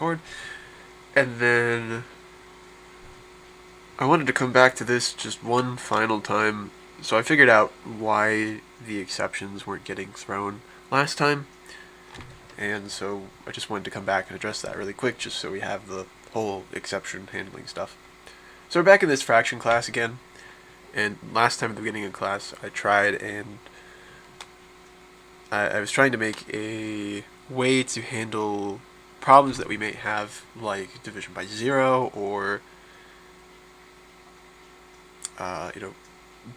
record. And then I wanted to come back to this just one final time. So I figured out why the exceptions weren't getting thrown last time. And so I just wanted to come back and address that really quick, just so we have the whole exception handling stuff. So we're back in this fraction class again. And last time at the beginning of class, I tried and I was trying to make a way to handle problems that we may have, like division by 0 or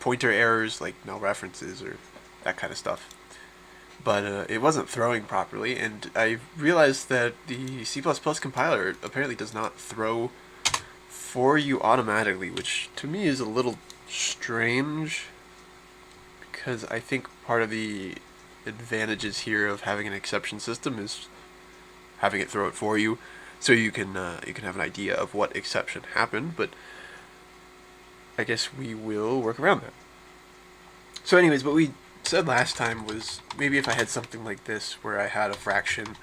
pointer errors like null references or that kind of stuff. But it wasn't throwing properly, and I realized that the C++ compiler apparently does not throw for you automatically, which to me is a little strange, because I think part of the advantages here of having an exception system is having it throw it for you, so you can have an idea of what exception happened. But I guess we will work around that. So anyways, what we said last time was maybe if I had something like this where I had a fraction,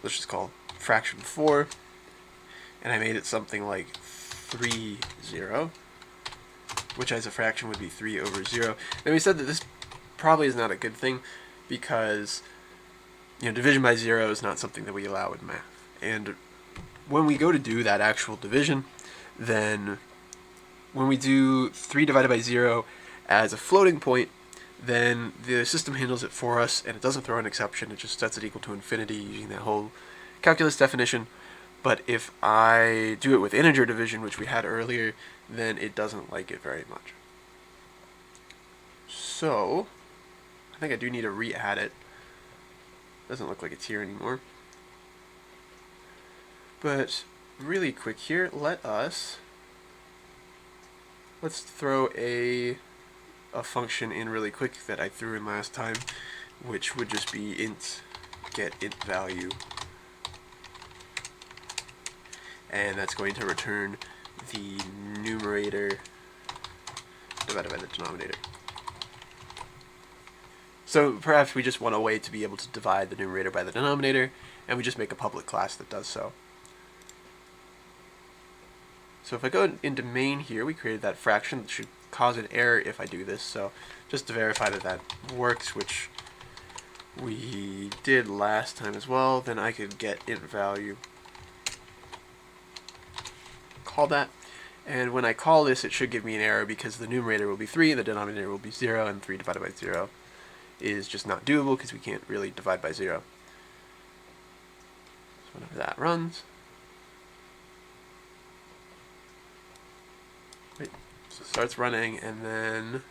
let's just call fraction 4, and I made it something like 3, 0, which as a fraction would be 3 over 0. Then we said that this probably is not a good thing, because division by 0 is not something that we allow in math. And when we go to do that actual division, then when we do 3 divided by 0 as a floating point, then the system handles it for us, and it doesn't throw an exception. It just sets it equal to infinity using that whole calculus definition. But if I do it with integer division, which we had earlier, then it doesn't like it very much. So I think I do need to re-add it. Doesn't look like it's here anymore. But really quick here, let's throw a function in really quick that I threw in last time, which would just be int get int value, and that's going to return the numerator divided by the denominator. So perhaps we just want a way to be able to divide the numerator by the denominator, and we just make a public class that does so. So if I go into main here, we created that fraction that should cause an error if I do this. So just to verify that that works, which we did last time as well, then I could get int value, call that, and when I call this, it should give me an error because the numerator will be 3, the denominator will be 0, and 3 divided by 0 is just not doable because we can't really divide by 0. So whenever that runs, wait, so it starts running, and then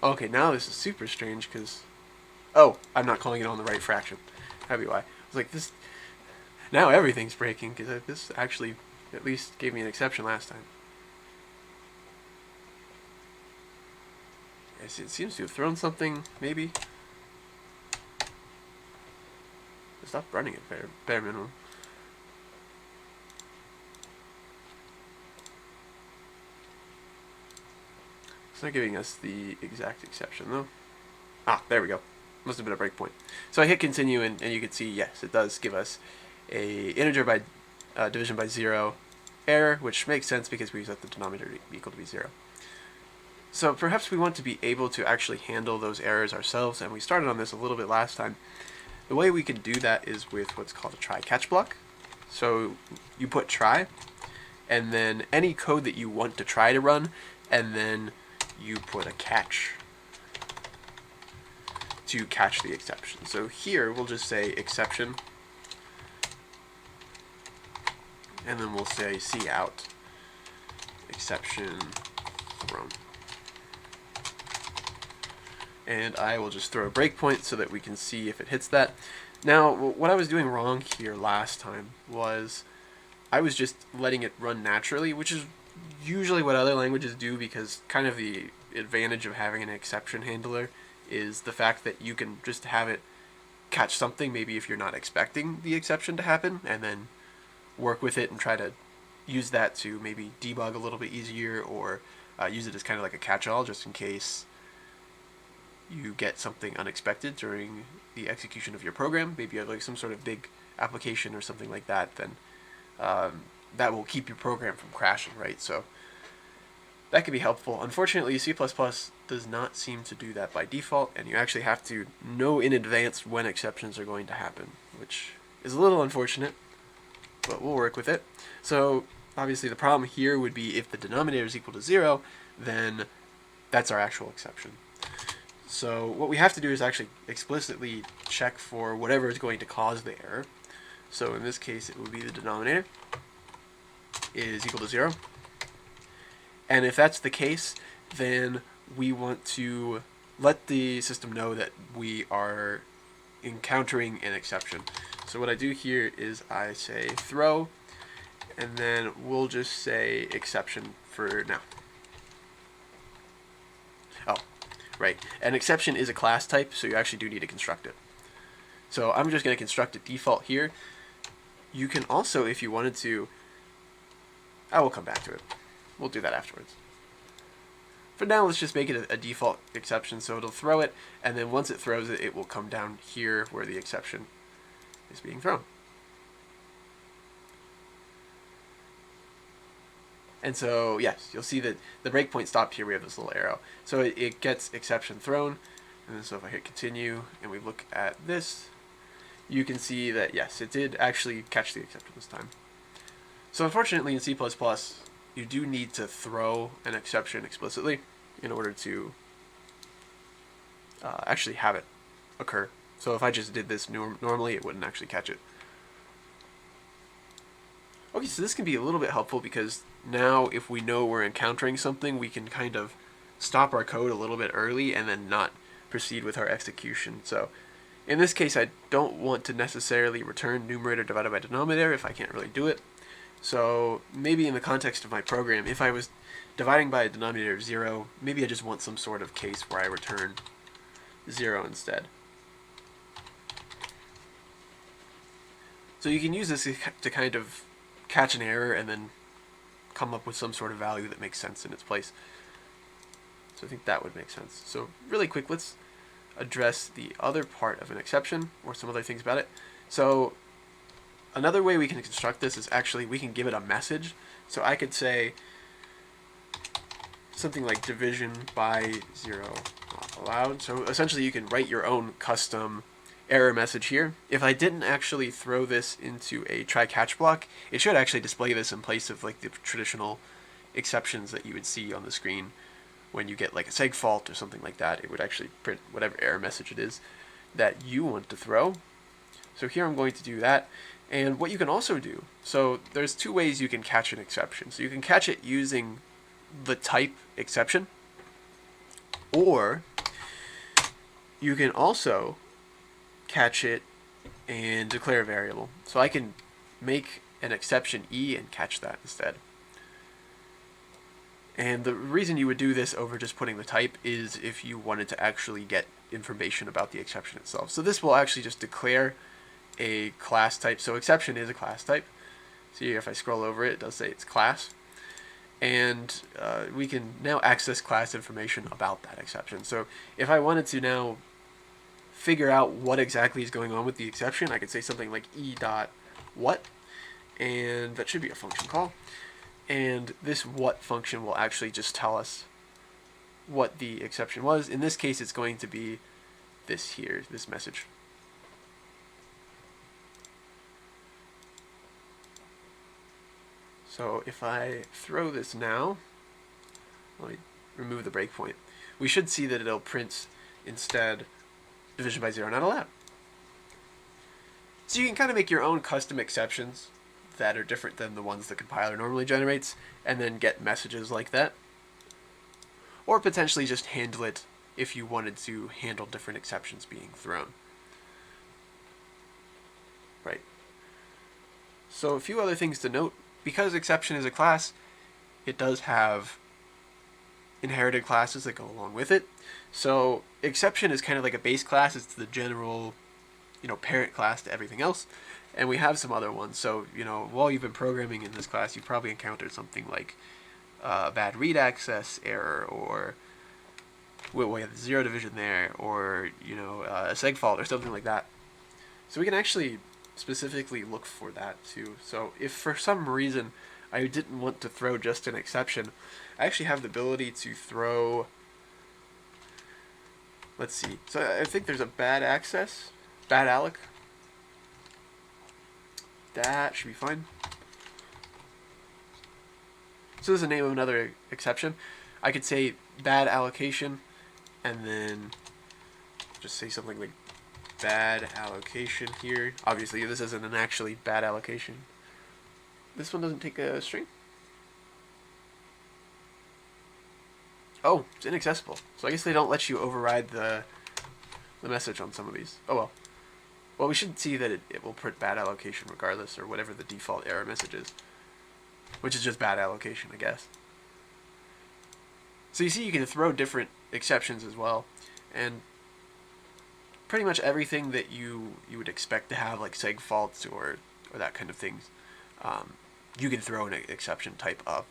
okay, now this is super strange because I'm not calling it on the right fraction. That'd be why. I was like, this now everything's breaking, because this actually at least gave me an exception last time. It seems to have thrown something, maybe. Stop running at bare minimum. It's not giving us the exact exception though. There we go. Must have been a breakpoint. So I hit continue, and you can see, yes, it does give us a integer by division by 0 error, which makes sense because we set the denominator equal to be 0. So perhaps we want to be able to actually handle those errors ourselves, and we started on this a little bit last time. The way we can do that is with what's called a try-catch block. So you put try, and then any code that you want to try to run, and then you put a catch to catch the exception. So here we'll just say exception, and then we'll say cout exception thrown. And I will just throw a breakpoint so that we can see if it hits that. Now, what I was doing wrong here last time was I was just letting it run naturally, which is usually what other languages do, because kind of the advantage of having an exception handler is the fact that you can just have it catch something, maybe if you're not expecting the exception to happen, and then work with it and try to use that to maybe debug a little bit easier, or use it as kind of like a catch-all just in case you get something unexpected during the execution of your program, maybe you have like some sort of big application or something like that, then that will keep your program from crashing, right? So that can be helpful. Unfortunately, C++ does not seem to do that by default, and you actually have to know in advance when exceptions are going to happen, which is a little unfortunate, but we'll work with it. So obviously the problem here would be if the denominator is equal to 0, then that's our actual exception. So what we have to do is actually explicitly check for whatever is going to cause the error. So in this case, it would be the denominator is equal to 0. And if that's the case, then we want to let the system know that we are encountering an exception. So what I do here is I say throw, and then we'll just say exception for now. Oh, right. An exception is a class type, so you actually do need to construct it. So I'm just going to construct a default here. You can also, if you wanted to, I will come back to it. We'll do that afterwards. For now, let's just make it a default exception, so it'll throw it, and then once it throws it, it will come down here where the exception is being thrown. And so, yes, you'll see that the breakpoint stopped here. We have this little arrow. So it gets exception thrown. And then so if I hit continue and we look at this, you can see that, yes, it did actually catch the exception this time. So unfortunately in C++, you do need to throw an exception explicitly in order to actually have it occur. So if I just did this normally, it wouldn't actually catch it. Okay, so this can be a little bit helpful because now if we know we're encountering something, we can kind of stop our code a little bit early and then not proceed with our execution. So in this case, I don't want to necessarily return numerator divided by denominator if I can't really do it. So maybe in the context of my program, if I was dividing by a denominator of 0, maybe I just want some sort of case where I return 0 instead. So you can use this to kind of catch an error and then come up with some sort of value that makes sense in its place. So I think that would make sense. So really quick, let's address the other part of an exception or some other things about it. So another way we can construct this is actually we can give it a message. So I could say something like division by 0 not allowed. So essentially you can write your own custom error message here. If I didn't actually throw this into a try-catch block, it should actually display this in place of like the traditional exceptions that you would see on the screen when you get like a seg fault or something like that. It would actually print whatever error message it is that you want to throw. So here I'm going to do that. And what you can also do, so there's two ways you can catch an exception. So you can catch it using the type exception, or you can also catch it and declare a variable. So I can make an exception E and catch that instead. And the reason you would do this over just putting the type is if you wanted to actually get information about the exception itself. So this will actually just declare a class type. So exception is a class type. See, if I scroll over it, it does say it's class. And we can now access class information about that exception. So if I wanted to now figure out what exactly is going on with the exception, I could say something like e.what, and that should be a function call. And this what function will actually just tell us what the exception was. In this case, it's going to be this here, this message. So if I throw this now, let me remove the breakpoint, we should see that it'll print instead division by 0 not allowed. So you can kind of make your own custom exceptions that are different than the ones the compiler normally generates, and then get messages like that. Or potentially just handle it if you wanted to handle different exceptions being thrown. Right. So a few other things to note. Because exception is a class, it does have inherited classes that go along with it. So exception is kind of like a base class. It's the general, parent class to everything else. And we have some other ones. So, while you've been programming in this class, you probably encountered something like bad read access error or we have zero division there, or a seg fault or something like that. So we can actually specifically look for that too. So if for some reason I didn't want to throw just an exception, I actually have the ability to throw, let's see, so I think there's a bad access, bad alloc. That should be fine. So this is the name of another exception. I could say bad allocation, and then just say something like bad allocation here. Obviously, this isn't an actually bad allocation. This one doesn't take a string. Oh, it's inaccessible. So I guess they don't let you override the message on some of these. Oh well. Well, we should see that it will print bad allocation regardless, or whatever the default error message is. Which is just bad allocation, I guess. So you see you can throw different exceptions as well. And pretty much everything that you would expect to have, like seg faults or that kind of things, you can throw an exception type of.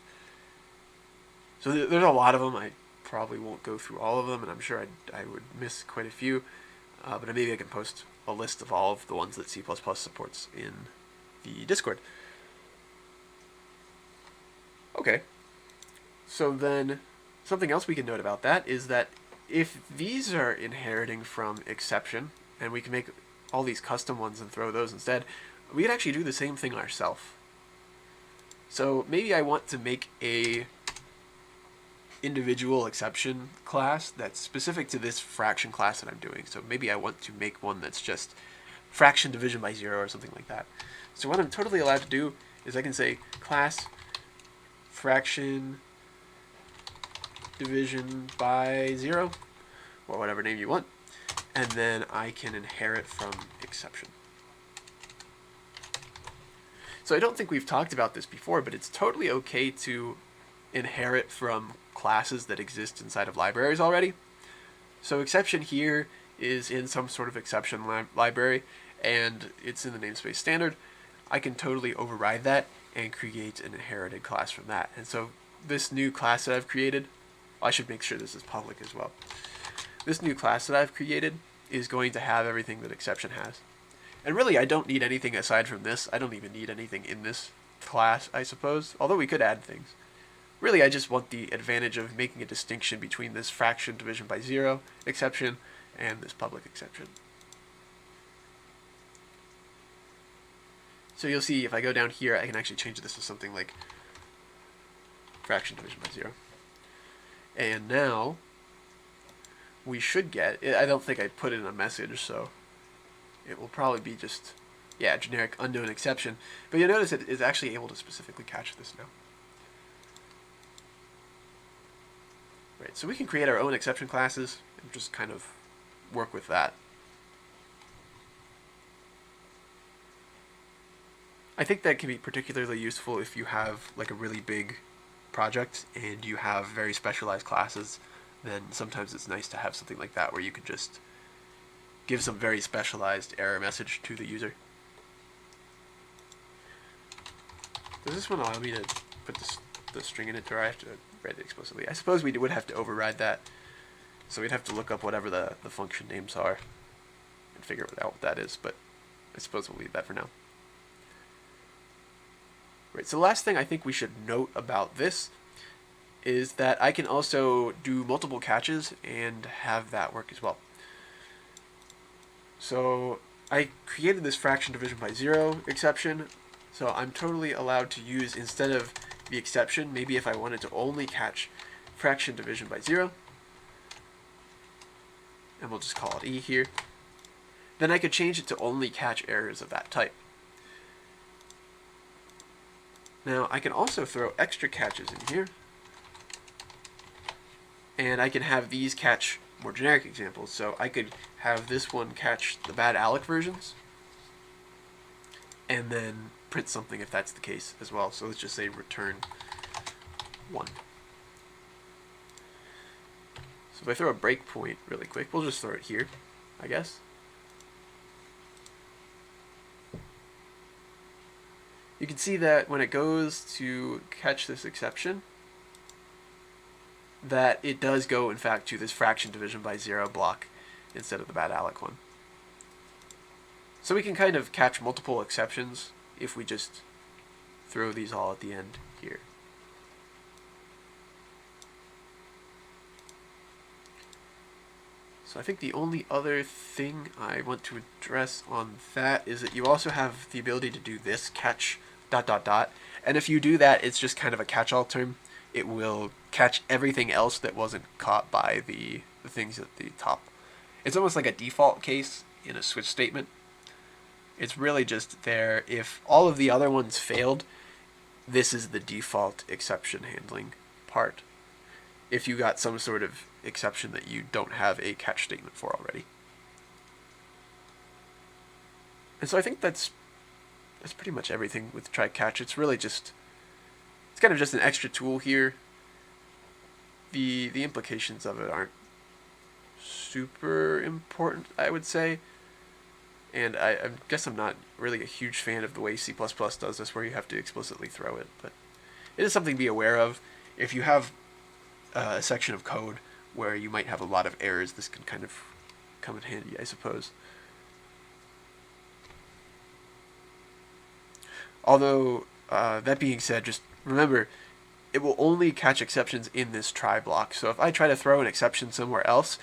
So there's a lot of them. I probably won't go through all of them, and I'm sure I would miss quite a few. But maybe I can post a list of all of the ones that C++ supports in the Discord. Okay. So then something else we can note about that is that if these are inheriting from exception, and we can make all these custom ones and throw those instead, we could actually do the same thing ourselves. So maybe I want to make a individual exception class that's specific to this fraction class that I'm doing. So maybe I want to make one that's just fraction division by 0 or something like that. So what I'm totally allowed to do is I can say class fraction division by 0, or whatever name you want, and then I can inherit from exception. So I don't think we've talked about this before, but it's totally okay to inherit from classes that exist inside of libraries already. So exception here is in some sort of exception library, and it's in the namespace standard. I can totally override that and create an inherited class from that. And so this new class that I've created, I should make sure this is public as well. This new class that I've created is going to have everything that exception has. And really, I don't need anything aside from this. I don't even need anything in this class, I suppose, although we could add things. Really, I just want the advantage of making a distinction between this fraction division by 0 exception and this public exception. So you'll see if I go down here, I can actually change this to something like fraction division by 0. And now we should get, I don't think I put it in a message, so it will probably be just, yeah, generic unknown exception. But you'll notice it is actually able to specifically catch this now. Right, so we can create our own exception classes and just kind of work with that. I think that can be particularly useful if you have like a really big project and you have very specialized classes. Then sometimes it's nice to have something like that where you can just give some very specialized error message to the user. Does this one allow me to put the string in it, or I have to write it explicitly? I suppose we would have to override that. So we'd have to look up whatever the function names are and figure out what that is, but I suppose we'll leave that for now. Right, so the last thing I think we should note about this is that I can also do multiple catches and have that work as well. So I created this fraction division by 0 exception, so I'm totally allowed to use, instead of the exception, maybe if I wanted to only catch fraction division by 0, and we'll just call it E here, then I could change it to only catch errors of that type. Now I can also throw extra catches in here, and I can have these catch more generic examples. So I could have this one catch the bad alloc versions, and then print something if that's the case as well. So let's just say return 1. So if I throw a breakpoint really quick, we'll just throw it here, I guess. You can see that when it goes to catch this exception, that it does go, in fact, to this fraction division by 0 block instead of the bad alloc one. So we can kind of catch multiple exceptions if we just throw these all at the end here. So I think the only other thing I want to address on that is that you also have the ability to do this, catch ... And if you do that, it's just kind of a catch-all term. It will catch everything else that wasn't caught by the things at the top. It's almost like a default case in a switch statement. It's really just there if all of the other ones failed, this is the default exception handling part. If you got some sort of exception that you don't have a catch statement for already. And so I think that's pretty much everything with try catch. It's really just, it's kind of just an extra tool here. The implications of it aren't super important, I would say. And I guess I'm not really a huge fan of the way C++ does this, where you have to explicitly throw it. But it is something to be aware of. If you have a section of code where you might have a lot of errors, this can kind of come in handy, I suppose. Although, that being said, just remember, it will only catch exceptions in this try block. So if I try to throw an exception somewhere else,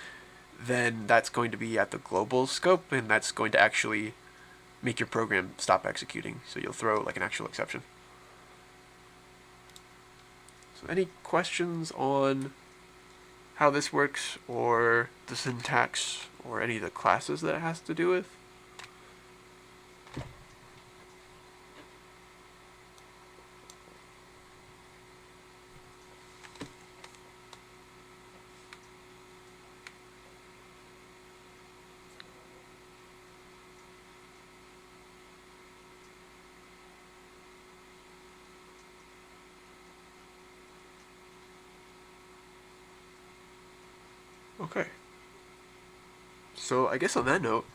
then that's going to be at the global scope, and that's going to actually make your program stop executing. So you'll throw like an actual exception. So any questions on how this works, or the syntax, or any of the classes that it has to do with? Okay. So I guess on that note,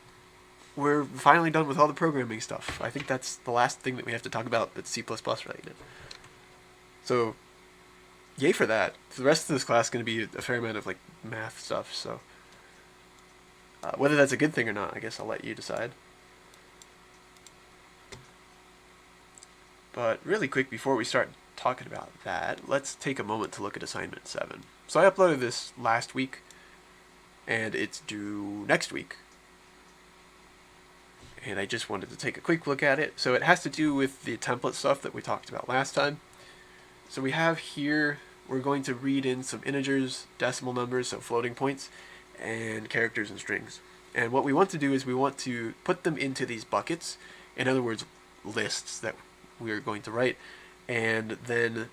we're finally done with all the programming stuff. I think that's the last thing that we have to talk about that's C++ related. So, yay for that. The rest of this class is going to be a fair amount of like math stuff, so whether that's a good thing or not, I guess I'll let you decide. But really quick, before we start talking about that, let's take a moment to look at assignment 7. So I uploaded this last week, and it's due next week. And I just wanted to take a quick look at it. So it has to do with the template stuff that we talked about last time. So we have here, we're going to read in some integers, decimal numbers, so floating points, and characters and strings. And what we want to do is we want to put them into these buckets, in other words, lists that we're going to write, and then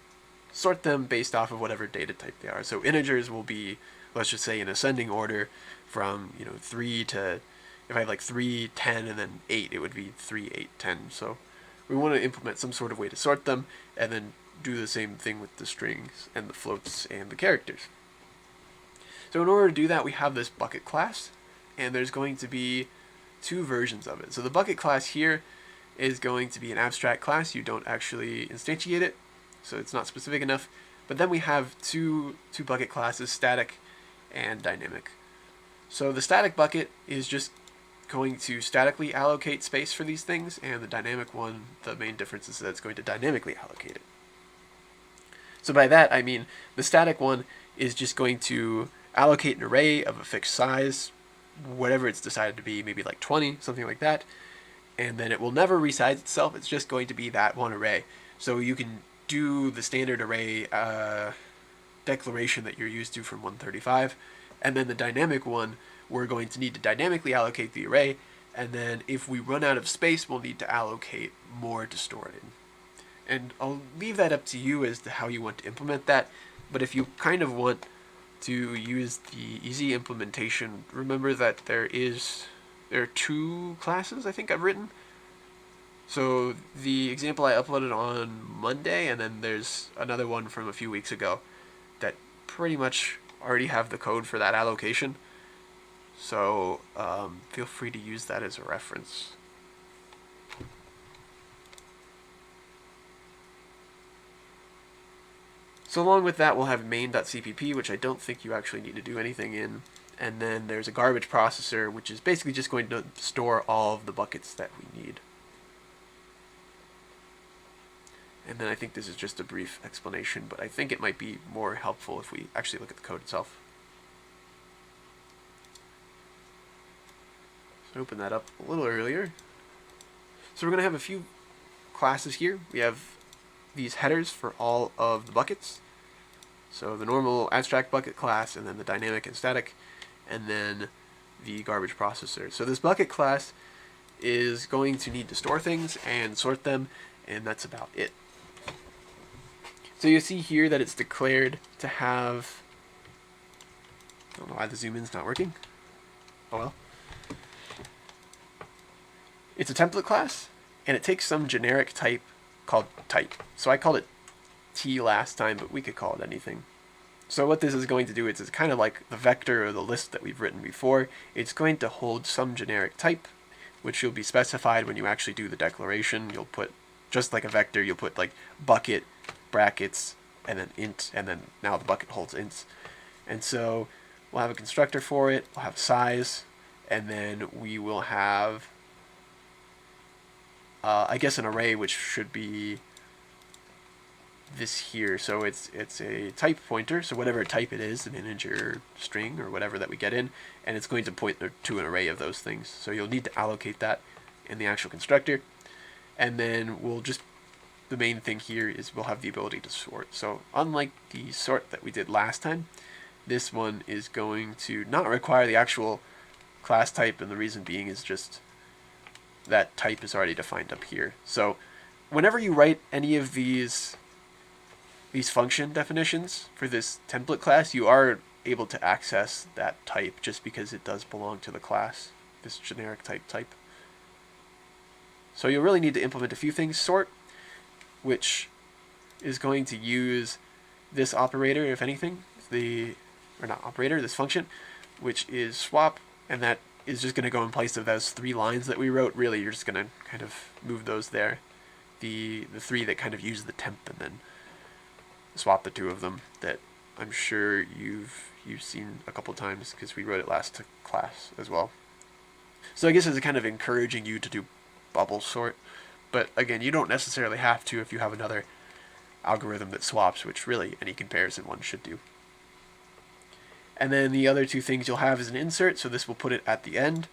sort them based off of whatever data type they are. So integers will be, let's just say, in ascending order from 3 to, if I have like 3, 10, and then 8, it would be 3, 8, 10. So we want to implement some sort of way to sort them, and then do the same thing with the strings and the floats and the characters. So in order to do that, we have this bucket class, and there's going to be two versions of it. So the bucket class here is going to be an abstract class. You don't actually instantiate it, so it's not specific enough. But then we have two bucket classes, static and dynamic. So the static bucket is just going to statically allocate space for these things, and the dynamic one, the main difference is that it's going to dynamically allocate it. So by that I mean the static one is just going to allocate an array of a fixed size, whatever it's decided to be, maybe like 20, something like that, and then it will never resize itself. It's just going to be that one array. So you can do the standard array declaration that you're used to from 135, and then the dynamic one, we're going to need to dynamically allocate the array, and then if we run out of space, we'll need to allocate more to store it in. And I'll leave that up to you as to how you want to implement that, but if you kind of want to use the easy implementation, remember that there are two classes I think I've written. So the example I uploaded on Monday, and then there's another one from a few weeks ago that pretty much already have the code for that allocation. So feel free to use that as a reference. So along with that, we'll have main.cpp, which I don't think you actually need to do anything in. And then there's a garbage processor, which is basically just going to store all of the buckets that we need. And then I think this is just a brief explanation, but I think it might be more helpful if we actually look at the code itself. So open that up a little earlier. So we're going to have a few classes here. We have these headers for all of the buckets. So the normal abstract bucket class, and then the dynamic and static, and then the garbage processor. So this bucket class is going to need to store things and sort them, and that's about it. So you see here that it's declared to have, I don't know why the zoom in's not working. Oh well. It's a template class, and it takes some generic type called type. So I called it T last time, but we could call it anything. So what this is going to do is it's kind of like the vector or the list that we've written before. It's going to hold some generic type, which will be specified when you actually do the declaration. You'll put, just like a vector, you'll put like bucket, brackets, and then int, and then now the bucket holds ints. And so we'll have a constructor for it, we'll have size, and then we will have I guess an array, which should be this here. So it's a type pointer, so whatever type it is, an integer, string, or whatever that we get in, and it's going to point to an array of those things. So you'll need to allocate that in the actual constructor, and then we'll just, the main thing here is we'll have the ability to sort. So unlike the sort that we did last time, this one is going to not require the actual class type, and the reason being is just that type is already defined up here. So whenever you write any of these function definitions for this template class, you are able to access that type just because it does belong to the class, this generic type. So you'll really need to implement a few things. Sort, which is going to use this operator, if anything, this function, which is swap, and that is just going to go in place of those 3 lines that we wrote. Really, you're just going to kind of move those there. The 3 that kind of use the temp, and then swap the 2 of them that I'm sure you've seen a couple times because we wrote it last class as well. So I guess it's kind of encouraging you to do bubble sort, but again, you don't necessarily have to if you have another algorithm that swaps, which really any comparison one should do. And then the other 2 things you'll have is an insert, so this will put it at the end.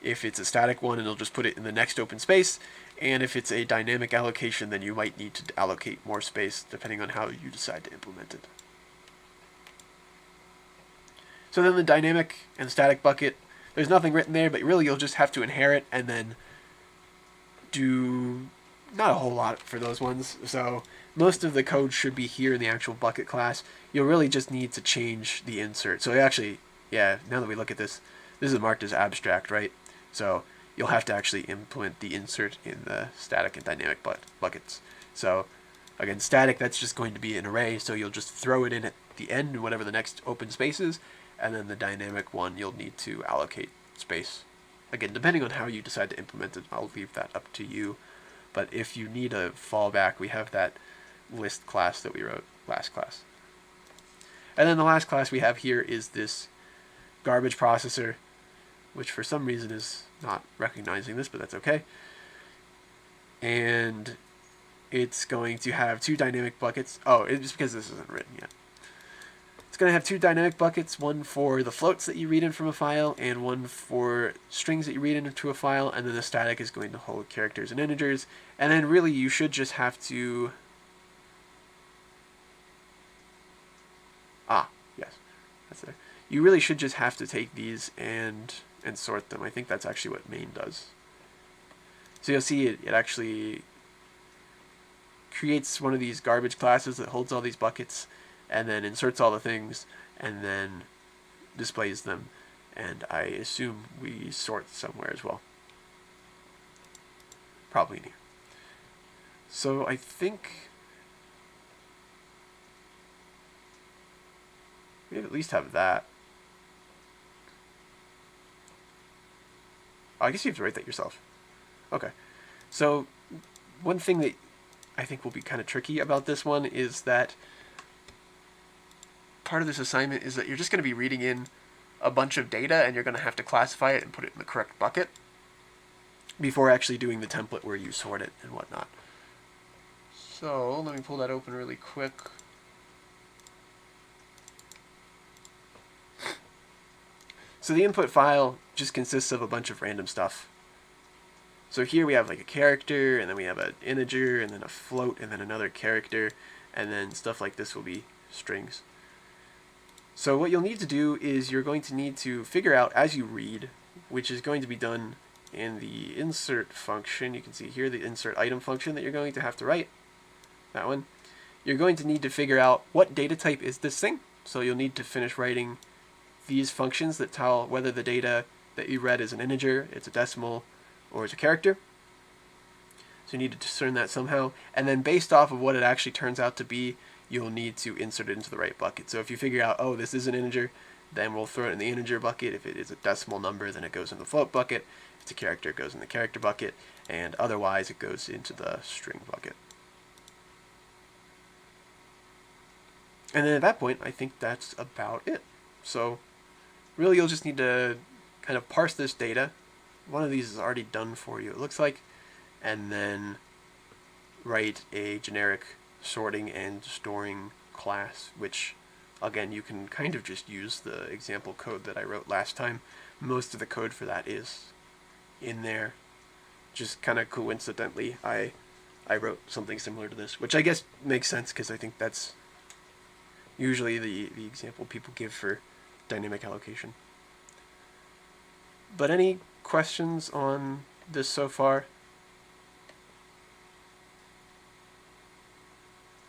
If it's a static one, it'll just put it in the next open space, and if it's a dynamic allocation, then you might need to allocate more space depending on how you decide to implement it. So then the dynamic and static bucket, there's nothing written there, but really you'll just have to inherit and then do not a whole lot for those ones. So most of the code should be here in the actual bucket class. You'll really just need to change the insert. So actually, yeah, now that we look at this, this is marked as abstract, right? So you'll have to actually implement the insert in the static and dynamic buckets. So again, static, that's just going to be an array, so you'll just throw it in at the end, whatever the next open space is, and then the dynamic one, you'll need to allocate space. Again, depending on how you decide to implement it, I'll leave that up to you. But if you need a fallback, we have that list class that we wrote last class. And then the last class we have here is this garbage processor, which for some reason is not recognizing this, but that's okay. And it's going to have 2 dynamic buckets. Oh, it's because this isn't written yet. It's going to have 2 dynamic buckets, one for the floats that you read in from a file, and one for strings that you read into a file, and then the static is going to hold characters and integers. And then really you should just have to... yes, that's there. You really should just have to take these and sort them. I think that's actually what main does. So you'll see it actually creates one of these garbage classes that holds all these buckets, and then inserts all the things, and then displays them. And I assume we sort somewhere as well. Probably in here. So I think we at least have that. Oh, I guess you have to write that yourself. Okay. So one thing that I think will be kind of tricky about this one is that part of this assignment is that you're just going to be reading in a bunch of data, and you're going to have to classify it and put it in the correct bucket before actually doing the template where you sort it and whatnot. So let me pull that open really quick. So the input file just consists of a bunch of random stuff. So here we have like a character, and then we have an integer, and then a float, and then another character, and then stuff like this will be strings. So what you'll need to do is you're going to need to figure out as you read, which is going to be done in the insert function. You can see here the insert item function that you're going to have to write. That one. You're going to need to figure out what data type is this thing. So you'll need to finish writing these functions that tell whether the data that you read is an integer, it's a decimal, or it's a character. So you need to discern that somehow. And then based off of what it actually turns out to be, you'll need to insert it into the right bucket. So if you figure out, oh, this is an integer, then we'll throw it in the integer bucket. If it is a decimal number, then it goes in the float bucket. If it's a character, it goes in the character bucket. And otherwise, it goes into the string bucket. And then at that point, I think that's about it. So really, you'll just need to kind of parse this data. One of these is already done for you, it looks like. And then write a generic sorting and storing class, which, again, you can kind of just use the example code that I wrote last time. Most of the code for that is in there. Just kind of coincidentally, I wrote something similar to this, which I guess makes sense because I think that's usually the example people give for dynamic allocation. But any questions on this so far?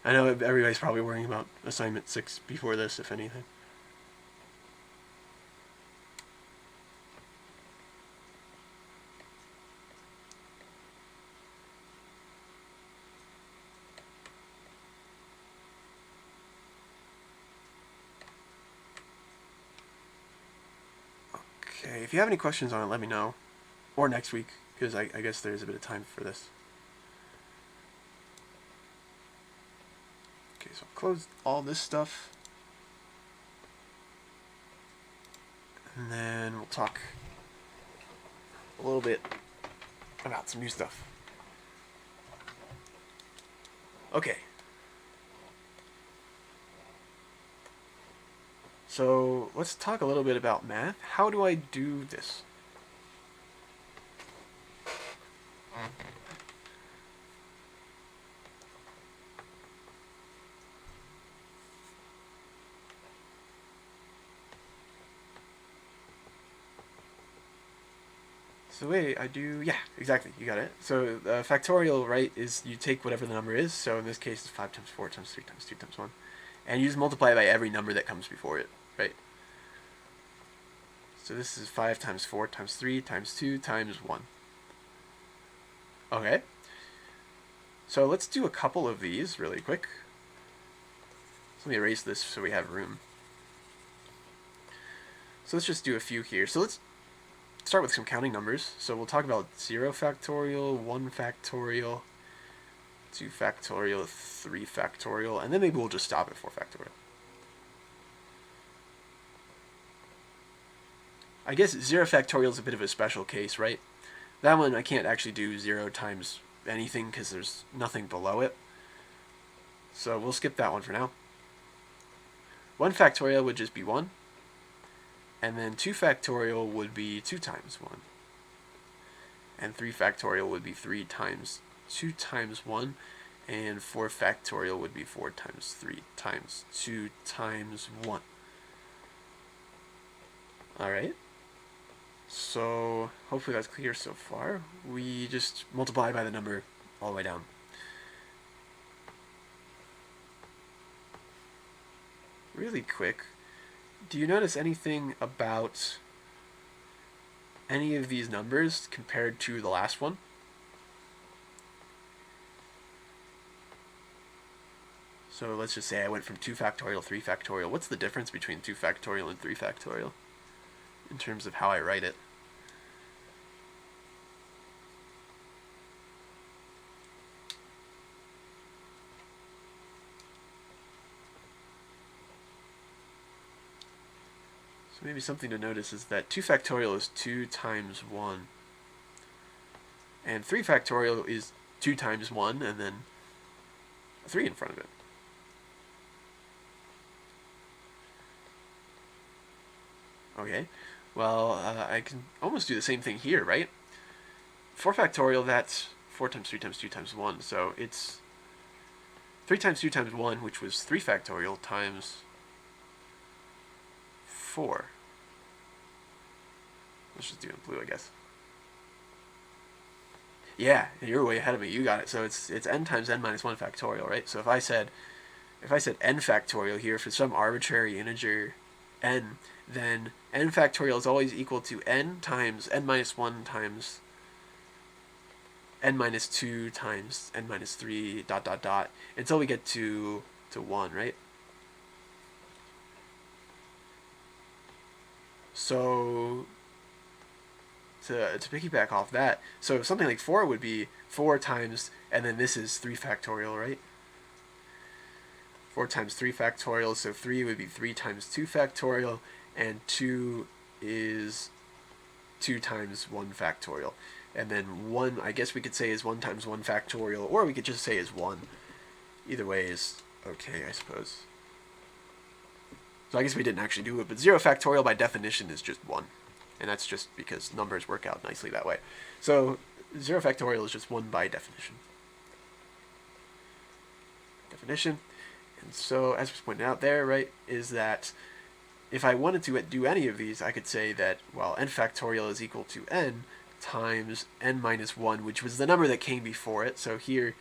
I know everybody's probably worrying about assignment 6 before this, if anything. Okay, if you have any questions on it, let me know. Or next week, because I guess there's a bit of time for this. Okay, so I'll close all this stuff. And then we'll talk a little bit about some new stuff. Okay. So let's talk a little bit about math. How do I do this? So the way I do, yeah, exactly, you got it. So factorial, right, is you take whatever the number is. So in this case, it's 5 times 4 times 3 times 2 times 1. And you just multiply by every number that comes before it, right? So this is 5 times 4 times 3 times 2 times 1. Okay. So let's do a couple of these really quick. So let me erase this so we have room. So let's just do a few here. So let's start with some counting numbers. So we'll talk about 0 factorial, 1 factorial, 2 factorial, 3 factorial, and then maybe we'll just stop at 4 factorial. I guess 0 factorial is a bit of a special case, right? That one I can't actually do 0 times anything because there's nothing below it. So we'll skip that one for now. 1 factorial would just be 1. And then 2 factorial would be 2 times 1. And 3 factorial would be 3 times 2 times 1. And 4 factorial would be 4 times 3 times 2 times 1. Alright. So hopefully that's clear so far. We just multiply by the number all the way down. Really quick, do you notice anything about any of these numbers compared to the last one? So let's just say I went from 2 factorial, 3 factorial. What's the difference between 2 factorial and 3 factorial in terms of how I write it? So maybe something to notice is that 2 factorial is 2 times 1. And 3 factorial is 2 times 1 and then a 3 in front of it. Okay, well, I can almost do the same thing here, right? 4 factorial, that's 4 times 3 times 2 times 1. So it's 3 times 2 times 1, which was 3 factorial, times 4. Let's just do it in blue, I guess. Yeah, you're way ahead of me. You got it. So it's n times n minus 1 factorial, right? So if I said n factorial here for some arbitrary integer n, then n factorial is always equal to n times n minus 1 times n minus 2 times n minus 3 dot dot dot until we get to 1, right? So to piggyback off that, so something like 4 would be 4 times, and then this is 3 factorial, right? 4 times 3 factorial, so 3 would be 3 times 2 factorial, and 2 is 2 times 1 factorial. And then 1, I guess we could say is 1 times 1 factorial, or we could just say is 1. Either way is okay, I suppose. So I guess we didn't actually do it, but 0 factorial by definition is just 1. And that's just because numbers work out nicely that way. So 0 factorial is just 1 by definition. And so, as was pointed out there, right, is that if I wanted to do any of these, I could say that, well, n factorial is equal to n times n minus 1, which was the number that came before it. So here,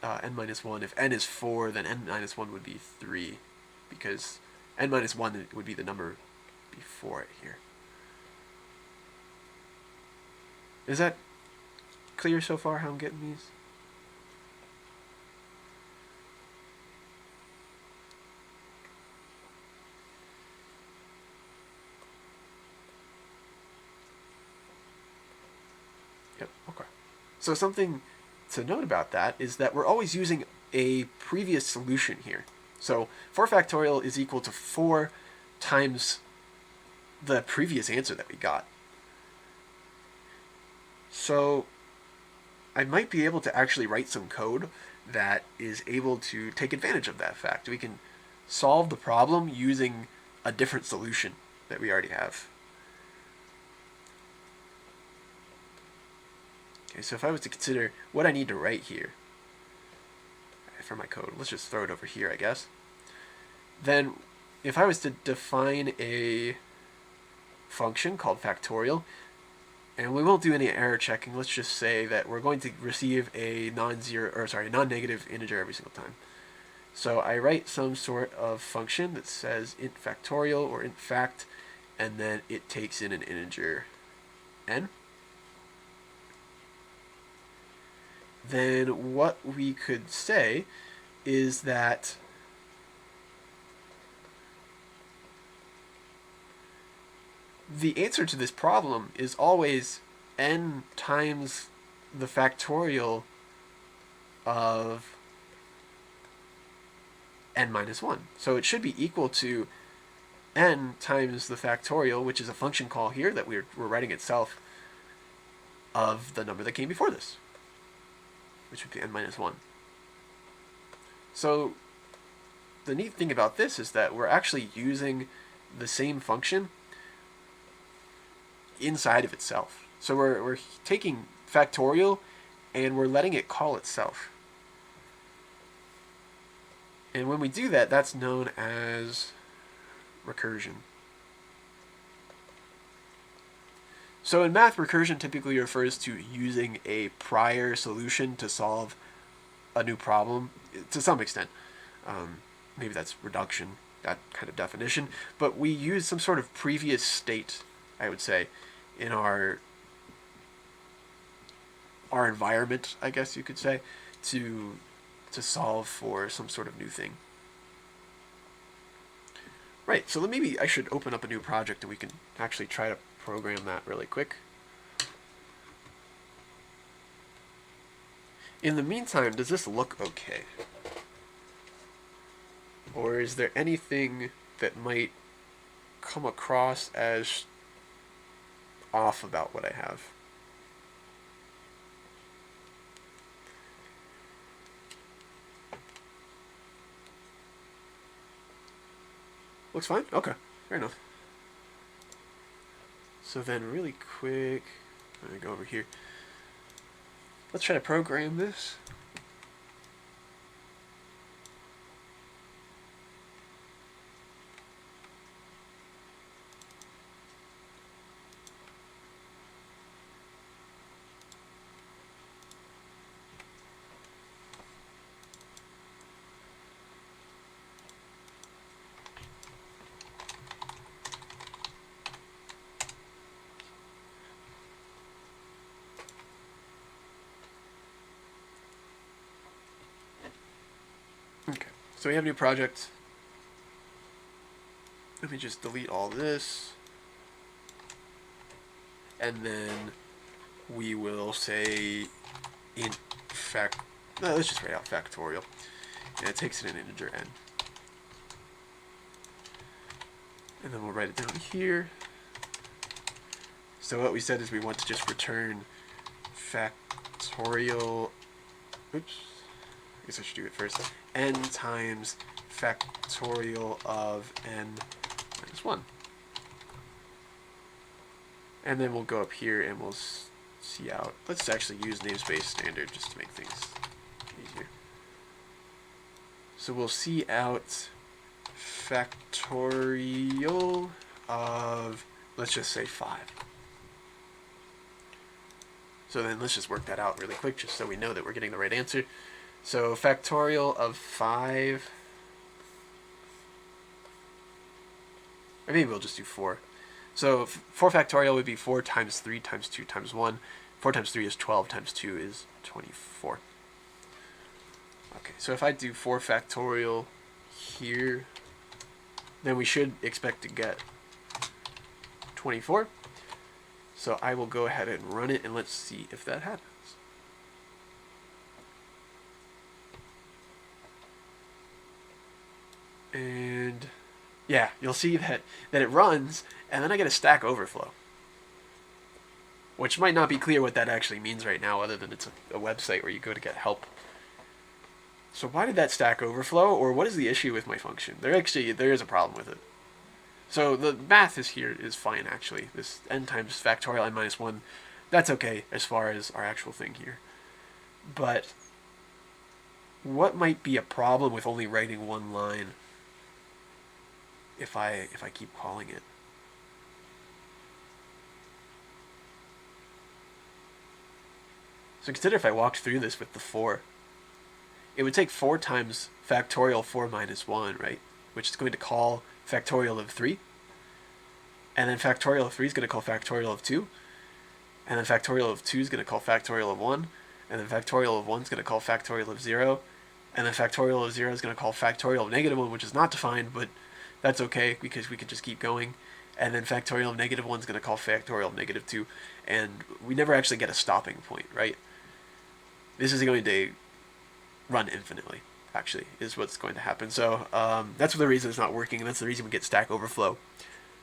n minus 1, if n is 4, then n minus 1 would be 3, because n minus 1 would be the number before it here. Is that clear so far how I'm getting these? Yep, okay. So something to note about that is that we're always using a previous solution here. So 4 factorial is equal to 4 times the previous answer that we got. So I might be able to actually write some code that is able to take advantage of that fact. We can solve the problem using a different solution that we already have. Okay, so if I was to consider what I need to write here for my code, let's just throw it over here, I guess. Then if I was to define a function called factorial, and we won't do any error checking, let's just say that we're going to receive a non-negative integer every single time. So I write some sort of function that says int factorial or int fact, and then it takes in an integer n. Then what we could say is that the answer to this problem is always n times the factorial of n minus 1. So it should be equal to n times the factorial, which is a function call here that we're writing itself, of the number that came before this, which would be n minus 1. So the neat thing about this is that we're actually using the same function inside of itself. So we're taking factorial and we're letting it call itself. And when we do that, that's known as recursion. So in math, recursion typically refers to using a prior solution to solve a new problem to some extent. Maybe that's reduction, that kind of definition. But we use some sort of previous state, I would say, in our environment, I guess you could say, to solve for some sort of new thing. Right, so maybe I should open up a new project and we can actually try to program that really quick. In the meantime, does this look okay? Or is there anything that might come across as off about what I have. Looks fine? Okay, fair enough. So then really quick, I'm going to go over here. Let's try to program this. Okay, so we have a new project. Let me just delete all this. And then we will say int let's just write out factorial. And it takes in an integer n. And then we'll write it down here. So what we said is we want to just return factorial, oops, I guess I should do it first, n times factorial of n minus 1. And then we'll go up here and we'll see out. Let's actually use namespace standard just to make things easier. So we'll see out factorial of, let's just say 5. So then let's just work that out really quick just so we know that we're getting the right answer. So factorial of 5, or maybe we'll just do 4. So 4 factorial would be 4 times 3 times 2 times 1. 4 times 3 is 12 times 2 is 24. Okay, so if I do 4 factorial here, then we should expect to get 24. So I will go ahead and run it and let's see if that happens. And yeah, you'll see that it runs, and then I get a stack overflow. Which might not be clear what that actually means right now, other than it's a website where you go to get help. So why did that stack overflow, or what is the issue with my function? There is a problem with it. So the math is fine actually. This n times factorial n minus 1, that's okay as far as our actual thing here. But what might be a problem with only writing one line if I keep calling it? So consider if I walked through this with the 4. It would take 4 times factorial 4 minus 1, right? Which is going to call factorial of 3. And then factorial of 3 is going to call factorial of 2. And then factorial of 2 is going to call factorial of 1. And then factorial of 1 is going to call factorial of 0. And then factorial of 0 is going to call factorial of negative 1, which is not defined, but that's okay because we can just keep going. And then factorial of negative 1 is going to call factorial of negative 2. And we never actually get a stopping point, right? This is going to run infinitely, actually, is what's going to happen. So that's the reason it's not working, and that's the reason we get stack overflow.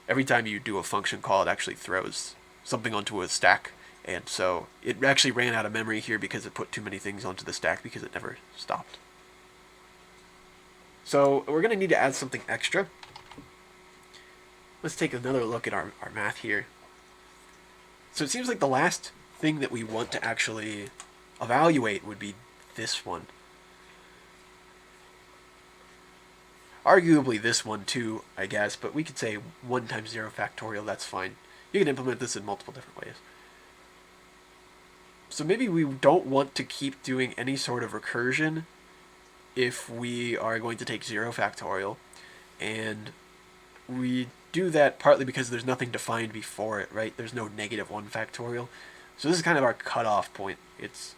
Every time you do a function call, it actually throws something onto a stack. And so it actually ran out of memory here because it put too many things onto the stack because it never stopped. So we're going to need to add something extra. Let's take another look at our math here. So it seems like the last thing that we want to actually evaluate would be this one. Arguably this one too, I guess, but we could say 1 times 0 factorial, that's fine. You can implement this in multiple different ways. So maybe we don't want to keep doing any sort of recursion if we are going to take 0 factorial, and we do that partly because there's nothing defined before it, right? There's no negative 1 factorial. So this is kind of our cutoff point. It's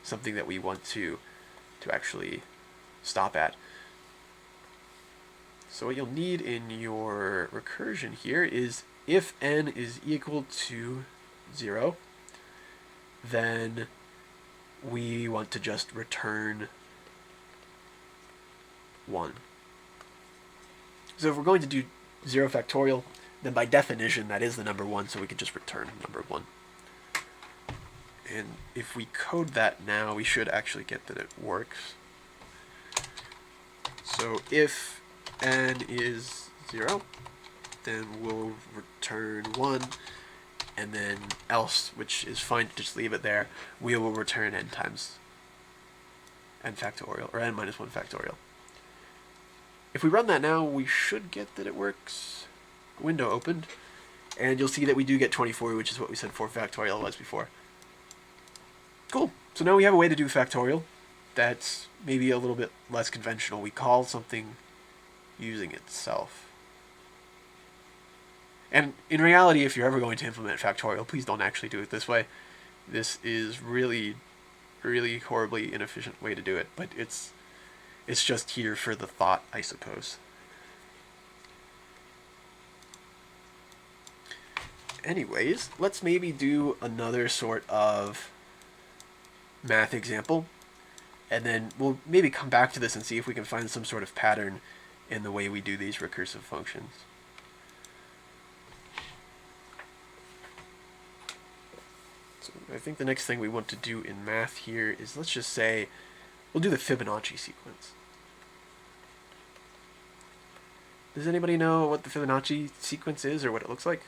something that we want to actually stop at. So what you'll need in your recursion here is if n is equal to 0, then we want to just return 1. So if we're going to do 0 factorial, then by definition that is the number 1, so we could just return number 1. And if we code that now, we should actually get that it works. So if n is 0, then we'll return 1, and then else, which is fine to just leave it there, we will return n times n factorial, or n minus 1 factorial. If we run that now, we should get that it works. Window opened, and you'll see that we do get 24, which is what we said 4 factorial was before. Cool. So now we have a way to do factorial that's maybe a little bit less conventional. We call something using itself. And in reality, if you're ever going to implement factorial, please don't actually do it this way. This is really horribly inefficient way to do it, but it's just here for the thought, I suppose. Anyways, let's maybe do another sort of math example, and then we'll maybe come back to this and see if we can find some sort of pattern in the way we do these recursive functions. So I think the next thing we want to do in math here is, let's just say, we'll do the Fibonacci sequence. Does anybody know what the Fibonacci sequence is or what it looks like?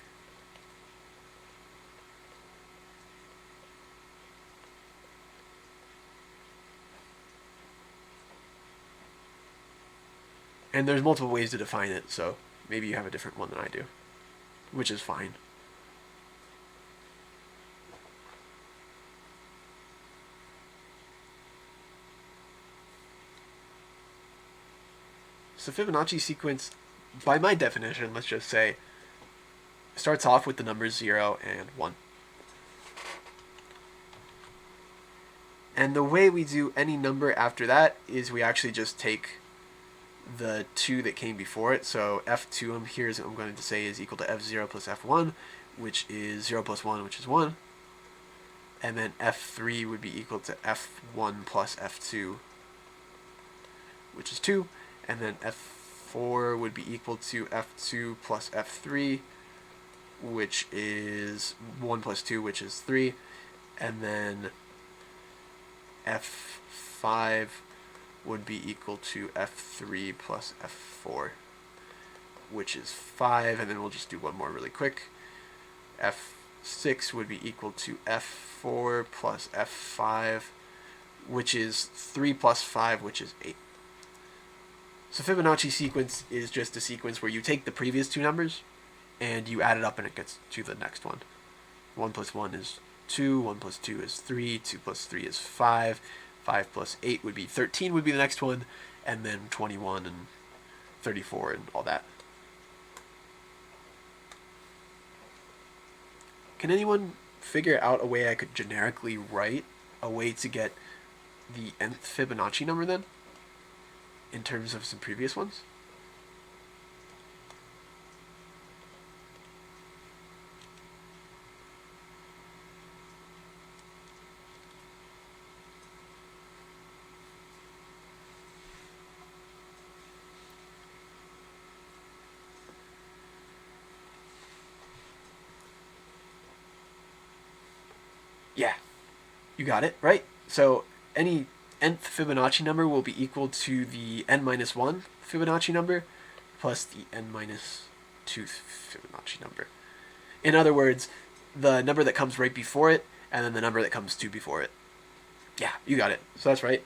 And there's multiple ways to define it, so maybe you have a different one than I do, which is fine. So Fibonacci sequence, by my definition, let's just say, starts off with the numbers 0 and 1. And the way we do any number after that is we actually just take the 2 that came before it. So f2 here is what I'm going to say is equal to f0 plus f1, which is 0 plus 1, which is 1. And then f3 would be equal to f1 plus f2, which is 2. And then f4 would be equal to f2 plus f3, which is 1 plus 2, which is 3. And then f5 would be equal to f3 plus f4, which is 5, and then we'll just do one more really quick. f6 would be equal to f4 plus f5, which is 3 plus 5, which is 8. So Fibonacci sequence is just a sequence where you take the previous 2 numbers and you add it up and it gets to the next one. 1 plus 1 is 2, 1 plus 2 is 3, 2 plus 3 is 5, 5 plus 8 would be 13 would be the next one, and then 21 and 34 and all that. Can anyone figure out a way I could generically write a way to get the nth Fibonacci number then, in terms of some previous ones? Yeah, you got it, right? So any nth Fibonacci number will be equal to the n minus 1 Fibonacci number plus the n minus 2 Fibonacci number. In other words, the number that comes right before it, and then the number that comes to before it. Yeah, you got it. So that's right.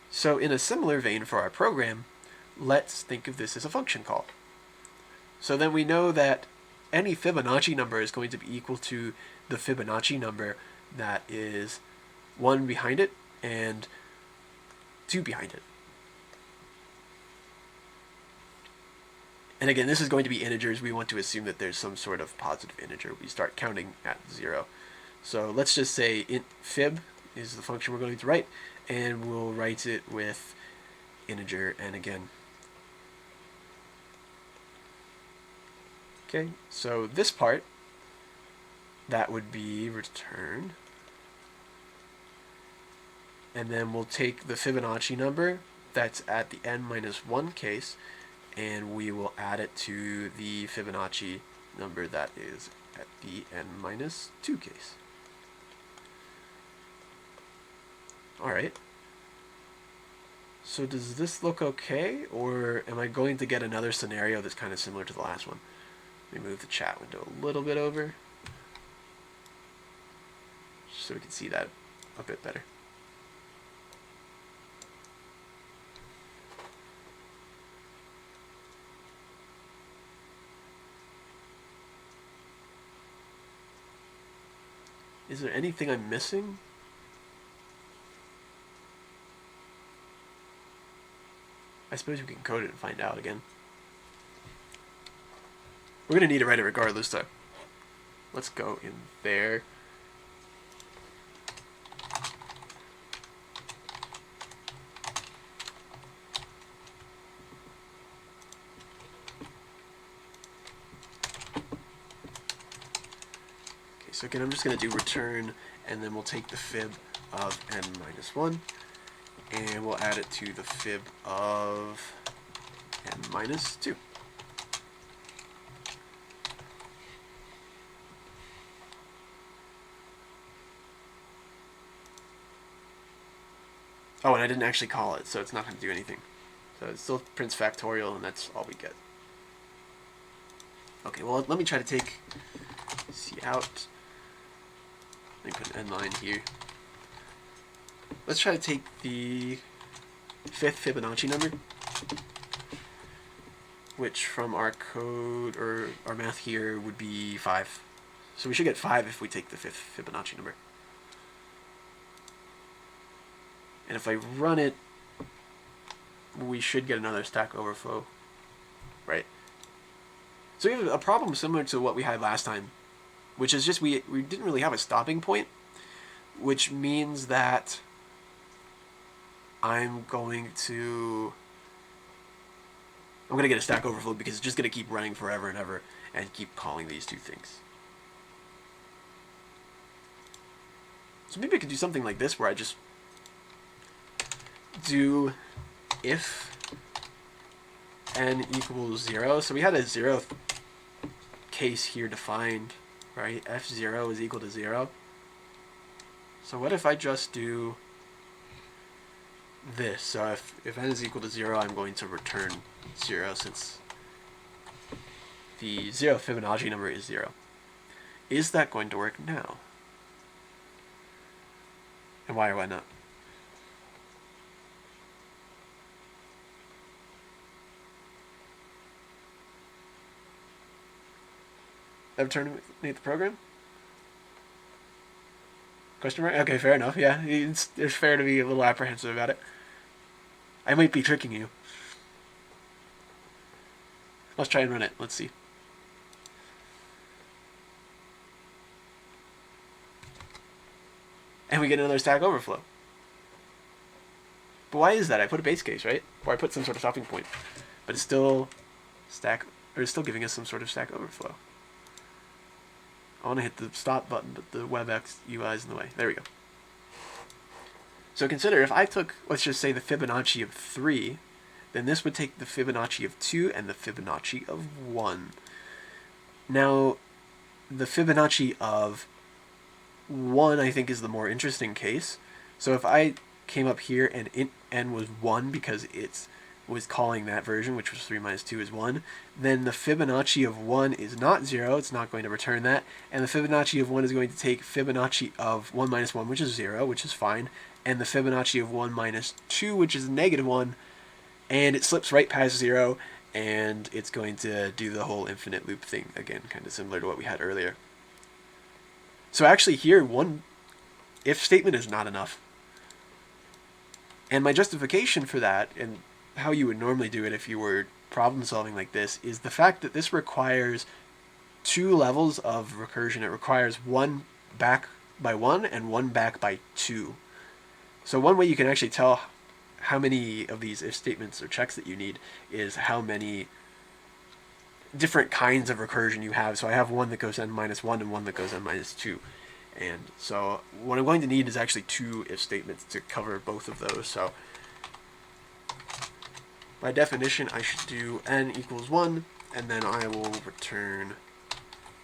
So in a similar vein for our program, let's think of this as a function call. So then we know that any Fibonacci number is going to be equal to the Fibonacci number that is 1 behind it and 2 behind it. And again, this is going to be integers. We want to assume that there's some sort of positive integer. We start counting at 0. So let's just say int fib is the function we're going to write, and we'll write it with integer and again. Okay, so this part, that would be return, and then we'll take the Fibonacci number that's at the n minus 1 case, and we will add it to the Fibonacci number that is at the n minus 2 case. Alright. So does this look okay, or am I going to get another scenario that's kind of similar to the last one? Let me move the chat window a little bit over so we can see that a bit better. Is there anything I'm missing? I suppose we can code it and find out again. We're going to need to write it regardless, though. Let's go in there. Okay, so again, I'm just going to do return, and then we'll take the fib of n minus 1, and we'll add it to the fib of n minus 2. Oh, and I didn't actually call it, so it's not going to do anything. So it still prints factorial, and that's all we get. Okay, well, let me try to take C out. Let me put an end line here. Let's try to take the 5th Fibonacci number, which from our code, or our math here, would be 5. So we should get 5 if we take the 5th Fibonacci number. And if I run it, we should get another stack overflow, right? So we have a problem similar to what we had last time, which is just we didn't really have a stopping point, which means that I'm going to get a stack overflow because it's just going to keep running forever and ever and keep calling these two things. So maybe I could do something like this where I just do if n equals 0. So we had a 0th case here defined, right? F0 is equal to 0. So what if I just do this? So if n is equal to 0, I'm going to return 0 since the 0th Fibonacci number is 0. Is that going to work now? And why or why not? Ever terminate the program? Question mark? Okay, fair enough. Yeah, it's fair to be a little apprehensive about it. I might be tricking you. Let's try and run it. Let's see. And we get another stack overflow. But why is that? I put a base case, right? Or I put some sort of stopping point. But it's still it's still giving us some sort of stack overflow. I want to hit the stop button, but the WebEx UI is in the way. There we go. So consider if I took, let's just say, the Fibonacci of 3, then this would take the Fibonacci of 2 and the Fibonacci of 1. Now, the Fibonacci of 1, I think, is the more interesting case. So if I came up here and int n was 1 because it was calling that version, which was 3 minus 2 is 1, then the Fibonacci of 1 is not 0, it's not going to return that, and the Fibonacci of 1 is going to take Fibonacci of 1 minus 1, which is 0, which is fine, and the Fibonacci of 1 minus 2, which is negative 1, and it slips right past 0, and it's going to do the whole infinite loop thing again, kind of similar to what we had earlier. So actually here, one if statement is not enough. And my justification for that, and how you would normally do it if you were problem solving like this, is the fact that this requires 2 levels of recursion. It requires 1 back by 1 and 1 back by 2. So one way you can actually tell how many of these if statements or checks that you need is how many different kinds of recursion you have. So I have one that goes n minus 1 and one that goes n minus 2. And so what I'm going to need is actually 2 if statements to cover both of those. So by definition, I should do n equals 1, and then I will return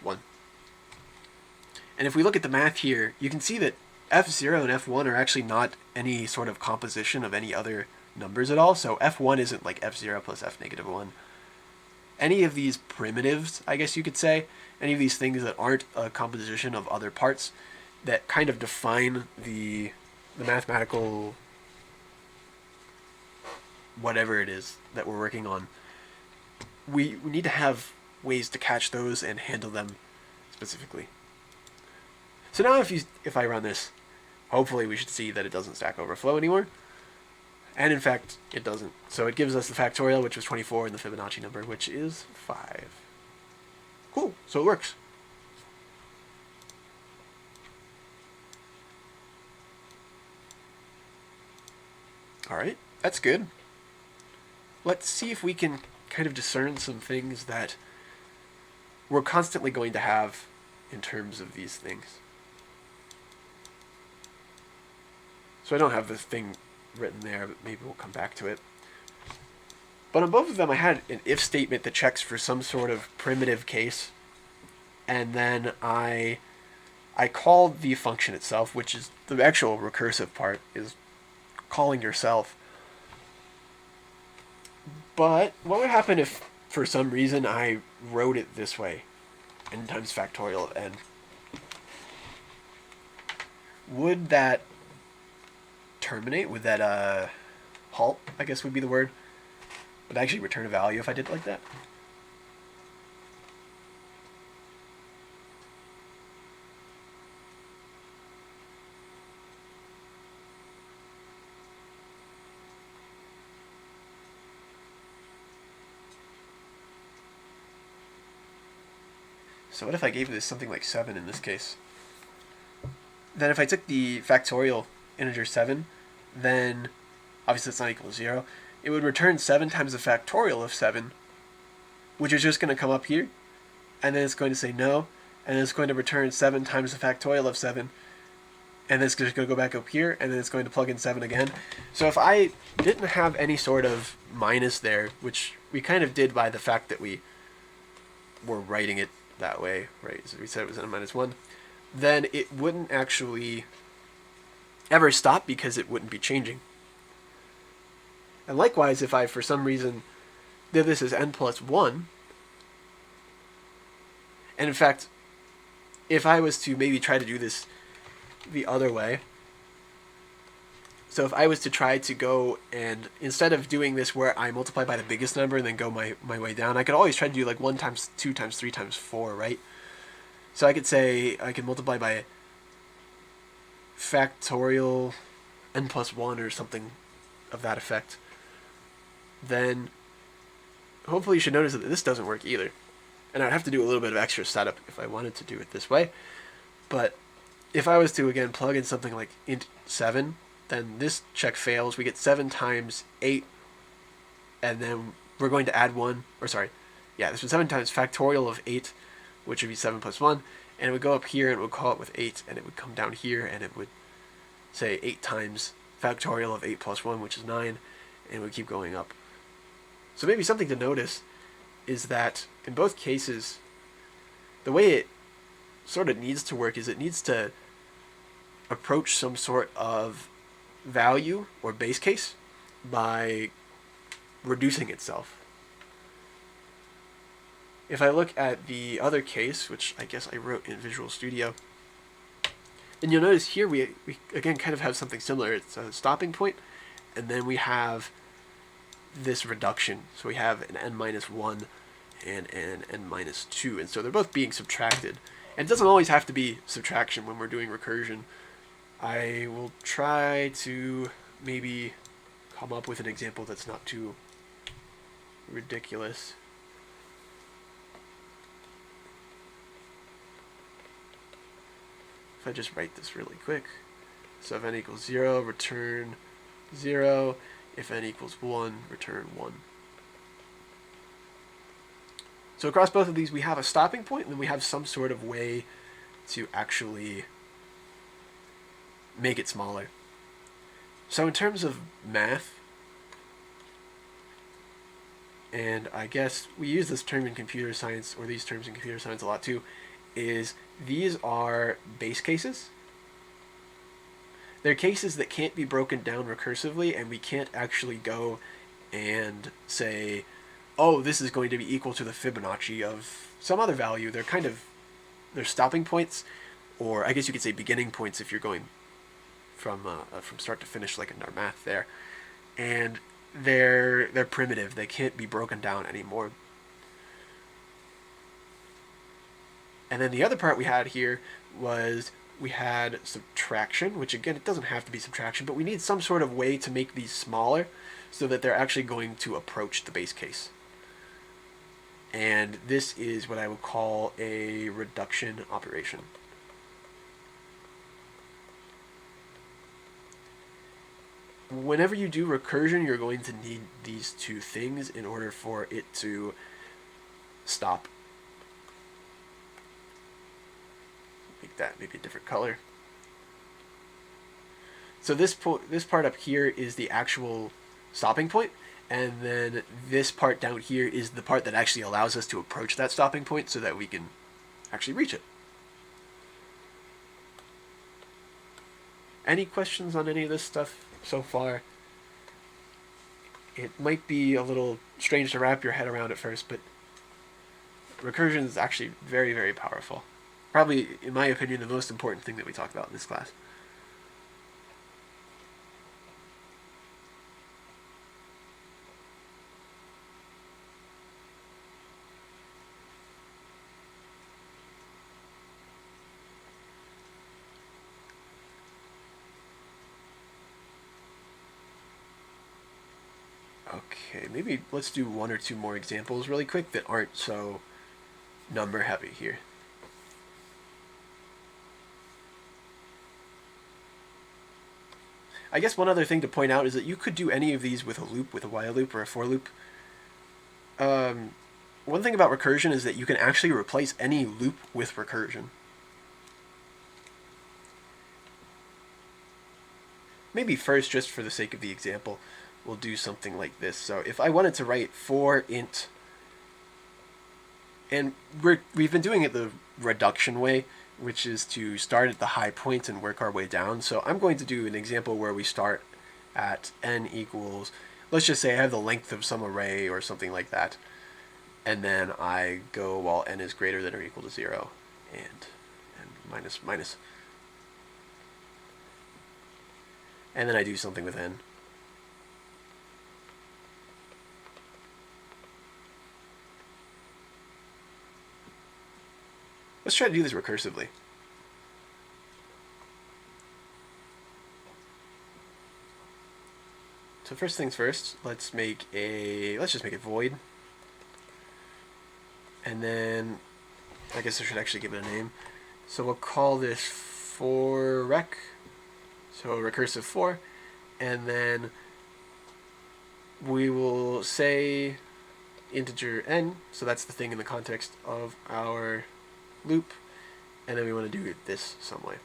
1. And if we look at the math here, you can see that f0 and f1 are actually not any sort of composition of any other numbers at all. So f1 isn't like f0 plus f negative 1. Any of these primitives, I guess you could say, any of these things that aren't a composition of other parts that kind of define the mathematical whatever it is that we're working on, we need to have ways to catch those and handle them specifically. So now if I run this, hopefully we should see that it doesn't stack overflow anymore. And in fact, it doesn't. So it gives us the factorial, which was 24, and the Fibonacci number, which is 5. Cool, so it works. Alright, that's good. Let's see if we can kind of discern some things that we're constantly going to have in terms of these things. So I don't have this thing written there, but maybe we'll come back to it. But on both of them, I had an if statement that checks for some sort of primitive case, and then I called the function itself, which is the actual recursive part, is calling yourself. But what would happen if, for some reason, I wrote it this way, n times factorial of n? Would that terminate? Would that halt, I guess would be the word? Would actually return a value if I did it like that? So what if I gave this something like 7 in this case? Then if I took the factorial integer 7, then obviously it's not equal to 0. It would return 7 times the factorial of 7, which is just going to come up here, and then it's going to say no, and then it's going to return 7 times the factorial of 7, and then it's just going to go back up here, and then it's going to plug in 7 again. So if I didn't have any sort of minus there, which we kind of did by the fact that we were writing it that way, right? So we said it was n minus 1, then it wouldn't actually ever stop because it wouldn't be changing. And likewise, if I, for some reason, did this as n plus 1, and in fact, if I was to maybe try to do this the other way, so if I was to try to go and, instead of doing this where I multiply by the biggest number and then go my way down, I could always try to do like 1 times 2 times 3 times 4, right? So I could say I could multiply by factorial n plus 1 or something of that effect. Then hopefully you should notice that this doesn't work either. And I'd have to do a little bit of extra setup if I wanted to do it this way. But if I was to, again, plug in something like int 7, then this check fails. We get 7 times 8, and then we're going to add 1, or sorry, yeah, this was 7 times factorial of 8, which would be 7 plus 1, and it would go up here, and it would call it with 8, and it would come down here, and it would say 8 times factorial of 8 plus 1, which is 9, and it would keep going up. So maybe something to notice is that in both cases, the way it sort of needs to work is it needs to approach some sort of value or base case by reducing itself. If I look at the other case, which I guess I wrote in Visual Studio, and you'll notice here we again kind of have something similar. It's a stopping point, and then we have this reduction. So we have an n minus 1 and an n minus 2, and so they're both being subtracted. And it doesn't always have to be subtraction when we're doing recursion. I will try to maybe come up with an example that's not too ridiculous. If I just write this really quick. So if n equals 0, return 0. If n equals 1, return 1. So across both of these, we have a stopping point, and then we have some sort of way to actually make it smaller. So in terms of math, and I guess we use this term in computer science, or these terms in computer science a lot too, is these are base cases. They're cases that can't be broken down recursively, and we can't actually go and say, oh, this is going to be equal to the Fibonacci of some other value. They're stopping points, or I guess you could say beginning points if you're going from start to finish, like in our math there. And they're primitive. They can't be broken down anymore. And then the other part we had here was we had subtraction, which again, it doesn't have to be subtraction, but we need some sort of way to make these smaller so that they're actually going to approach the base case. And this is what I would call a reduction operation. Whenever you do recursion, you're going to need these two things in order for it to stop. Make that maybe a different color. So this part up here is the actual stopping point, and then this part down here is the part that actually allows us to approach that stopping point so that we can actually reach it. Any questions on any of this stuff so far? It might be a little strange to wrap your head around at first, but recursion is actually very, very powerful. Probably, in my opinion, the most important thing that we talked about in this class. Okay, maybe let's do one or two more examples really quick that aren't so number heavy here. I guess one other thing to point out is that you could do any of these with a loop, with a while loop or a for loop. One thing about recursion is that you can actually replace any loop with recursion. Maybe first, just for the sake of the example, we'll do something like this. So if I wanted to write for int, and we've been doing it the reduction way, which is to start at the high point and work our way down. So I'm going to do an example where we start at n equals, let's just say I have the length of some array or something like that, and then I go while n is greater than or equal to 0, and minus minus. And then I do something with n. Let's try to do this recursively. So first things first, let's just make it void. And then I guess I should actually give it a name. So we'll call this for rec. So recursive for, and then we will say integer n, so that's the thing in the context of our loop, and then we want to do this some way.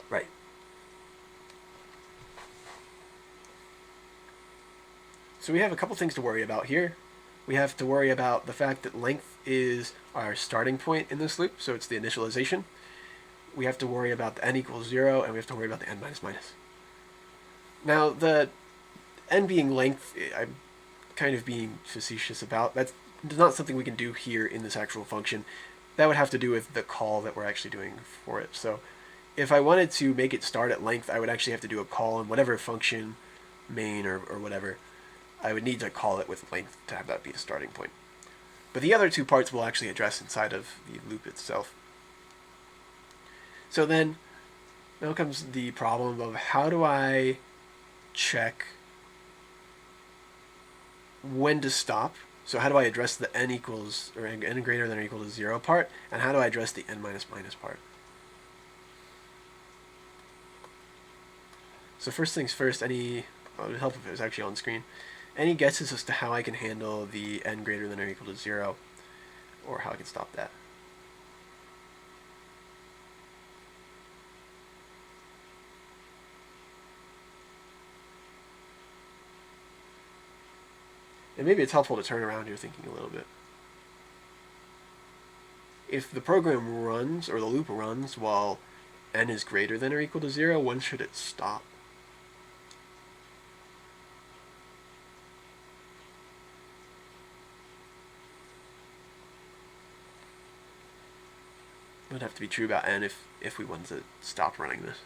Right. So we have a couple things to worry about here. We have to worry about the fact that length is our starting point in this loop, so it's the initialization. We have to worry about the n equals 0, and we have to worry about the n minus minus. Now, the n being length, I'm kind of being facetious about. That's not something we can do here in this actual function. That would have to do with the call that we're actually doing for it. So if I wanted to make it start at length, I would actually have to do a call in whatever function, main or whatever. I would need to call it with length to have that be the starting point. But the other two parts we'll actually address inside of the loop itself. So then, now comes the problem of how do I check when to stop? So how do I address the n equals, or n greater than or equal to 0 part, and how do I address the n minus minus part? So first things first, it would help if it was actually on screen. Any guesses as to how I can handle the n greater than or equal to 0, or how I can stop that? And maybe it's helpful to turn around your thinking a little bit. If the program runs, or the loop runs, while n is greater than or equal to 0, when should it stop? It would have to be true about n if we wanted to stop running this.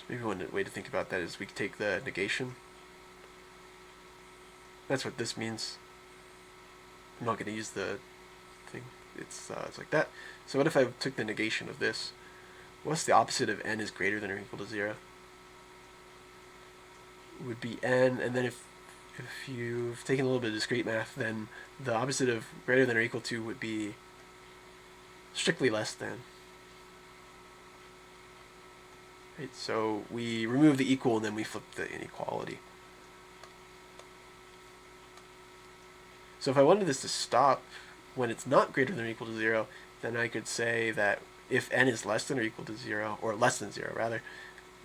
Maybe one way to think about that is we could take the negation. That's what this means. I'm not going to use the thing. It's like that. So what if I took the negation of this? What's the opposite of n is greater than or equal to 0? It would be n, and then if you've taken a little bit of discrete math, then the opposite of greater than or equal to would be strictly less than. Right, so we remove the equal and then we flip the inequality. So if I wanted this to stop when it's not greater than or equal to 0, then I could say that if n is less than or equal to 0, or less than 0 rather,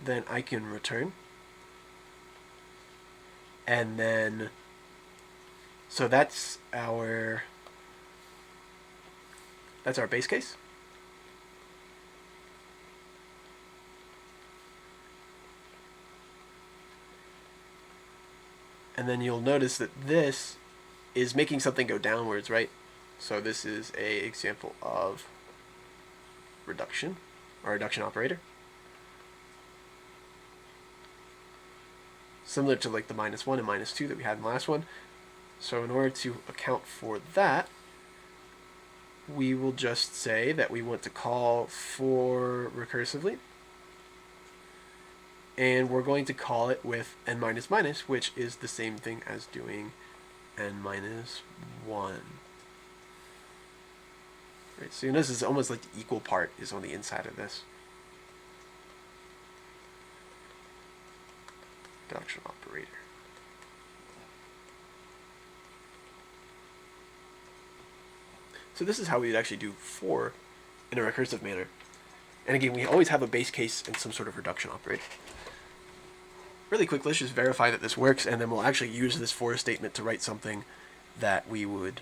then I can return. And then, so that's our base case. And then you'll notice that this is making something go downwards, right? So this is an example of reduction, or reduction operator. Similar to like the -1 and -2 that we had in the last one. So in order to account for that, we will just say that we want to call for recursively. And we're going to call it with n minus minus, which is the same thing as doing n minus 1. Right, so you notice it's almost like the equal part is on the inside of this. Reduction operator. So this is how we would actually do 4 in a recursive manner. And again, we always have a base case and some sort of reduction operator. Really quick, let's just verify that this works, and then we'll actually use this for statement to write something that we would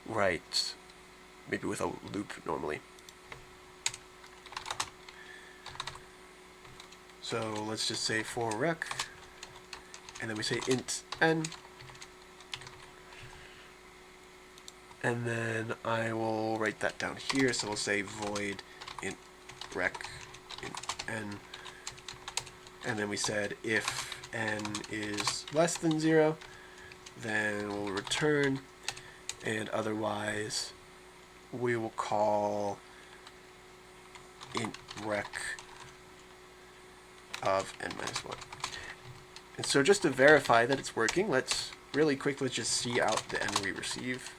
write maybe with a loop normally. So let's just say for rec, and then we say int n, and then I will write that down here. So we'll say void int rec int n. And then we said if n is less than 0, then we'll return, and otherwise we will call int rec of n minus 1. And so just to verify that it's working, let's really quickly just see out the n we receive,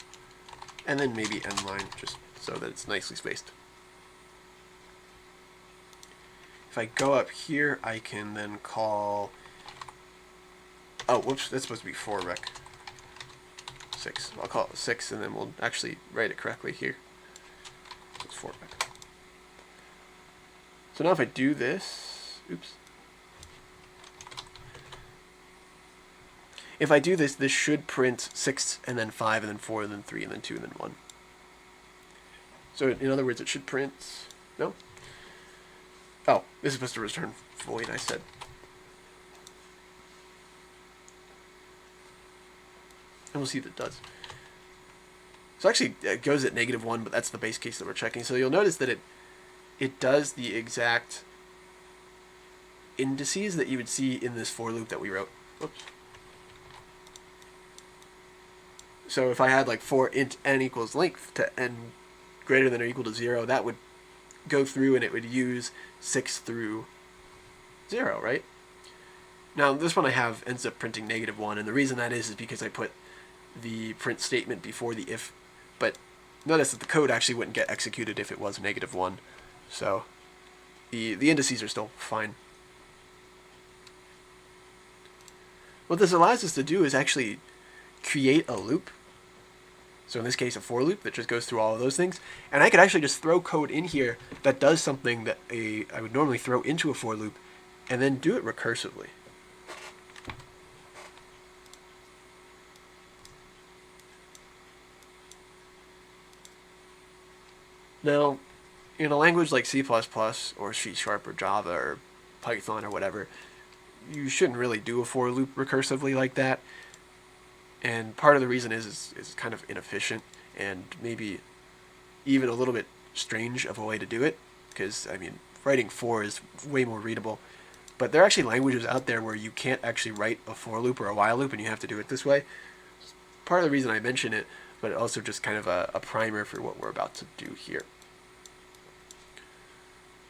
and then maybe n line, just so that it's nicely spaced. If I go up here, I can then call, oh, whoops, that's supposed to be 4 rec 6. I'll call it 6, and then we'll actually write it correctly here. So it's 4 rec. So now if I do this, oops. If I do this, this should print 6, and then 5, and then 4, and then 3, and then 2, and then 1. So in other words, it should print, no? Oh, this is supposed to return void, I said. And we'll see that it does. So actually, it goes at -1, but that's the base case that we're checking. So you'll notice that it does the exact indices that you would see in this for loop that we wrote. Whoops. So if I had like for int n equals length to n greater than or equal to 0, that would go through and it would use 6 through 0, right? Now this one I have ends up printing -1, and the reason that is because I put the print statement before the if, but notice that the code actually wouldn't get executed if it was -1, so the indices are still fine. What this allows us to do is actually create a loop. So in this case, a for loop that just goes through all of those things. And I could actually just throw code in here that does something that I would normally throw into a for loop and then do it recursively. Now, in a language like C++ or C# or Java or Python or whatever, you shouldn't really do a for loop recursively like that. And part of the reason is kind of inefficient and maybe even a little bit strange of a way to do it, because, I mean, writing for is way more readable. But there are actually languages out there where you can't actually write a for loop or a while loop and you have to do it this way. Part of the reason I mention it, but also just kind of a primer for what we're about to do here.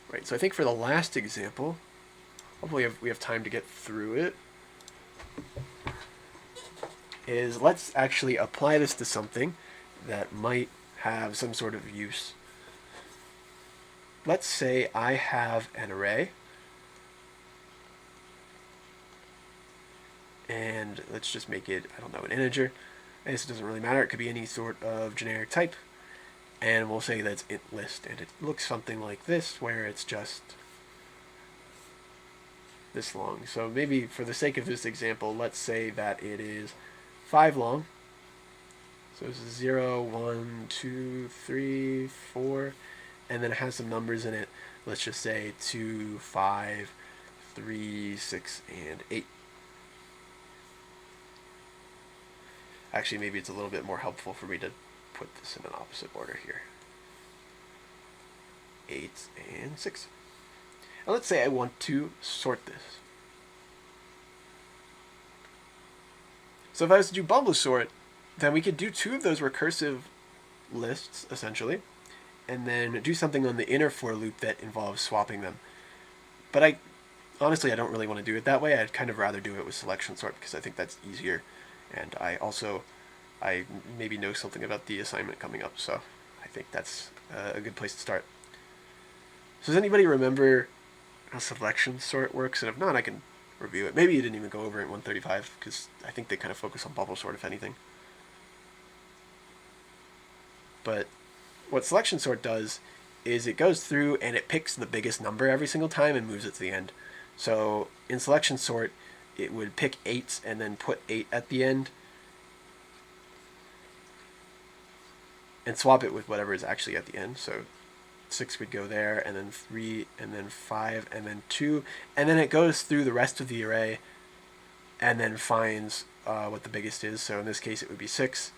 Right, so I think for the last example, hopefully we have time to get through it, is let's actually apply this to something that might have some sort of use. Let's say I have an array, and let's just make it, I don't know, an integer. I guess it doesn't really matter, it could be any sort of generic type, and we'll say that's int list, and it looks something like this, where it's just this long. So maybe for the sake of this example, let's say that it is 5 long. So this is 0, 1, 2, 3, 4, and then it has some numbers in it. Let's just say 2, 5, 3, 6, and 8. Actually, maybe it's a little bit more helpful for me to put this in an opposite order here. 8 and 6. Now let's say I want to sort this. So if I was to do bubble sort, then we could do 2 of those recursive lists, essentially, and then do something on the inner for loop that involves swapping them. But honestly, I don't really want to do it that way. I'd kind of rather do it with selection sort because I think that's easier. And I maybe know something about the assignment coming up, so I think that's a good place to start. So does anybody remember how selection sort works? And if not, I can review it. Maybe you didn't even go over it in 135, because I think they kind of focus on bubble sort, if anything. But what selection sort does is it goes through and it picks the biggest number every single time and moves it to the end. So in selection sort, it would pick 8s and then put 8 at the end and swap it with whatever is actually at the end. So 6 would go there, and then 3, and then 5, and then 2, and then it goes through the rest of the array and then finds what the biggest is. So in this case it would be 6,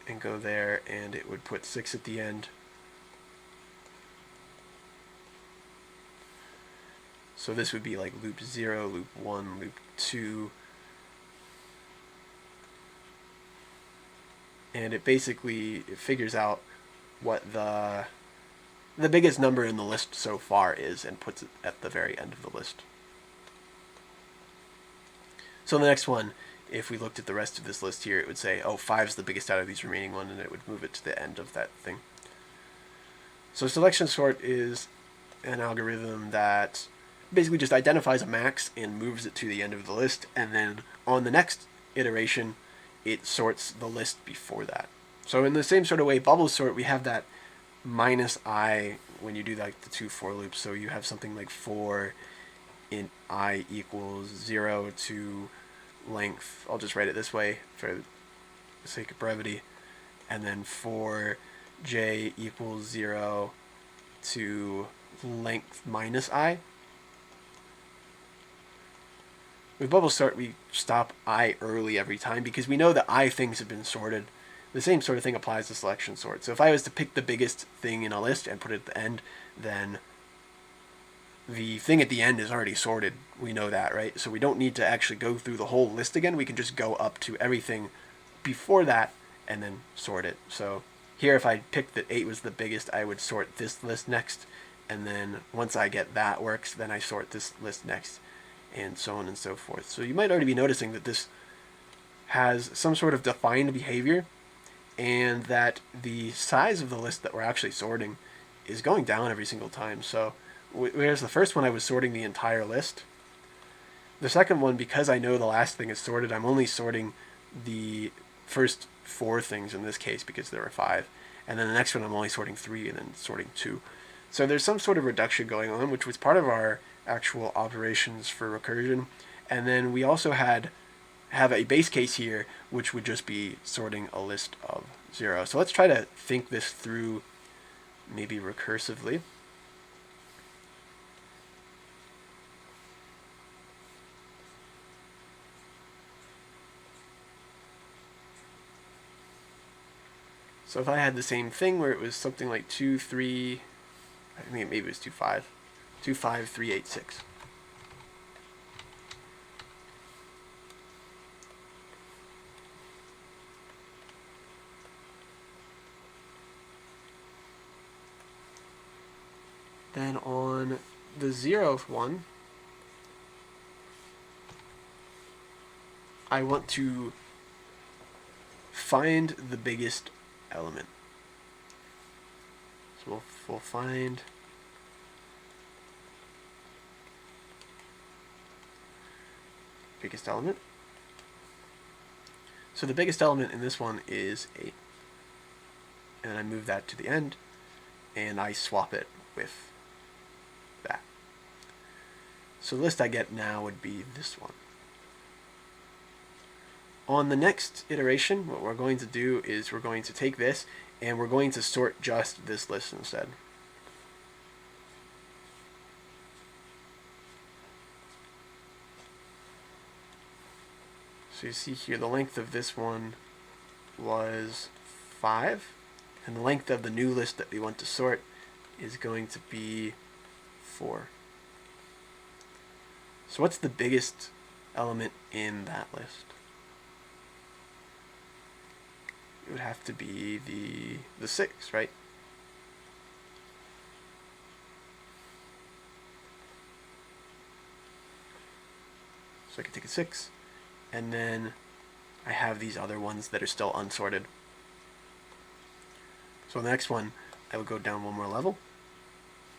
and go there, and it would put 6 at the end. So this would be like loop 0, loop 1, loop 2, and it basically figures out what the biggest number in the list so far is and puts it at the very end of the list. So the next one, if we looked at the rest of this list here, it would say, oh, 5 is the biggest out of these remaining ones, and it would move it to the end of that thing. So selection sort is an algorithm that basically just identifies a max and moves it to the end of the list, and then on the next iteration, it sorts the list before that. So in the same sort of way, bubble sort, we have that -i when you do like the 2 for loops. So you have something like for int I equals 0 to length. I'll just write it this way for the sake of brevity. And then for j equals 0 to length -i. With bubble sort, we stop I early every time because we know that I things have been sorted. The same sort of thing applies to selection sort. So if I was to pick the biggest thing in a list and put it at the end, then the thing at the end is already sorted. We know that, right? So we don't need to actually go through the whole list again. We can just go up to everything before that and then sort it. So here, if I picked that 8 was the biggest, I would sort this list next. And then once I get that works, then I sort this list next, and so on and so forth. So you might already be noticing that this has some sort of defined behavior, and that the size of the list that we're actually sorting is going down every single time. So whereas the first one I was sorting the entire list, the second one, because I know the last thing is sorted, I'm only sorting the first 4 things in this case because there were 5, and then the next one I'm only sorting 3 and then sorting 2. So there's some sort of reduction going on, which was part of our actual operations for recursion. And then we also have a base case here, which would just be sorting a list of 0. So let's try to think this through maybe recursively. So if I had the same thing where it was something like 2, 3, I think maybe it was 2, 5, 2, 5, 3, 8, 6. Then on the 0th one, I want to find the biggest element. So we'll find biggest element. So the biggest element in this one is 8. And I move that to the end, and I swap it with that. So the list I get now would be this one. On the next iteration, what we're going to do is we're going to take this and we're going to sort just this list instead. So you see here the length of this one was 5, and the length of the new list that we want to sort is going to be 4. So what's the biggest element in that list? It would have to be the 6, right? So I can take a 6, and then I have these other ones that are still unsorted. So the next one, I would go down one more level,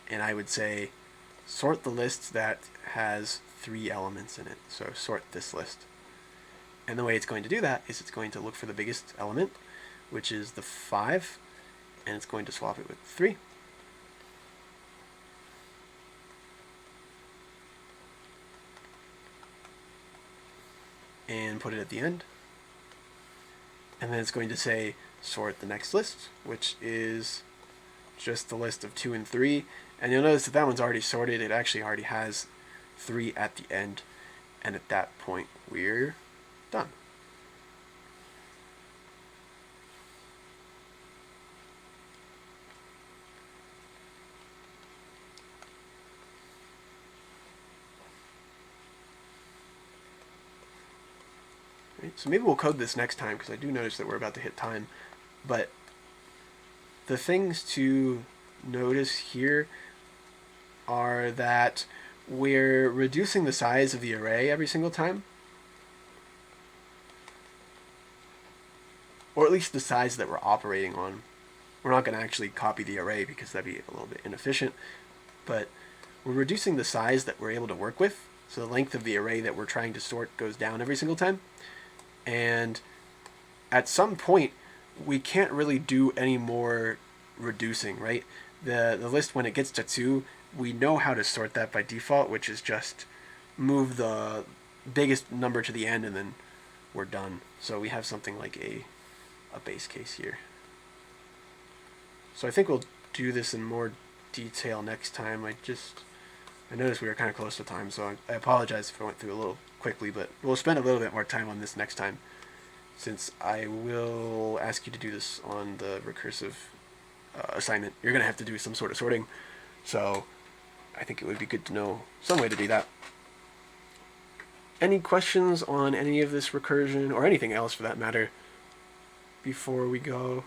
and I would say sort the list that has 3 elements in it. So sort this list. And the way it's going to do that is it's going to look for the biggest element, which is the 5, and it's going to swap it with 3. And put it at the end. And then it's going to say sort the next list, which is just the list of 2 and 3. And you'll notice that that one's already sorted. It actually already has 3 at the end. And at that point, we're done. Right, so maybe we'll code this next time, because I do notice that we're about to hit time. But the things to notice here are that we're reducing the size of the array every single time. Or at least the size that we're operating on. We're not going to actually copy the array because that'd be a little bit inefficient. But we're reducing the size that we're able to work with. So the length of the array that we're trying to sort goes down every single time. And at some point, we can't really do any more reducing, right? The list, when it gets to 2, we know how to sort that by default, which is just move the biggest number to the end and then we're done. So we have something like a base case here. So I think we'll do this in more detail next time. I noticed we were kind of close to time, so I apologize if I went through a little quickly, but we'll spend a little bit more time on this next time, since I will ask you to do this on the recursive assignment. You're going to have to do some sort of sorting, so I think it would be good to know some way to do that. Any questions on any of this recursion, or anything else for that matter, before we go?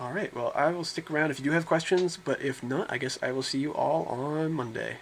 Alright, well, I will stick around if you do have questions, but if not, I guess I will see you all on Monday.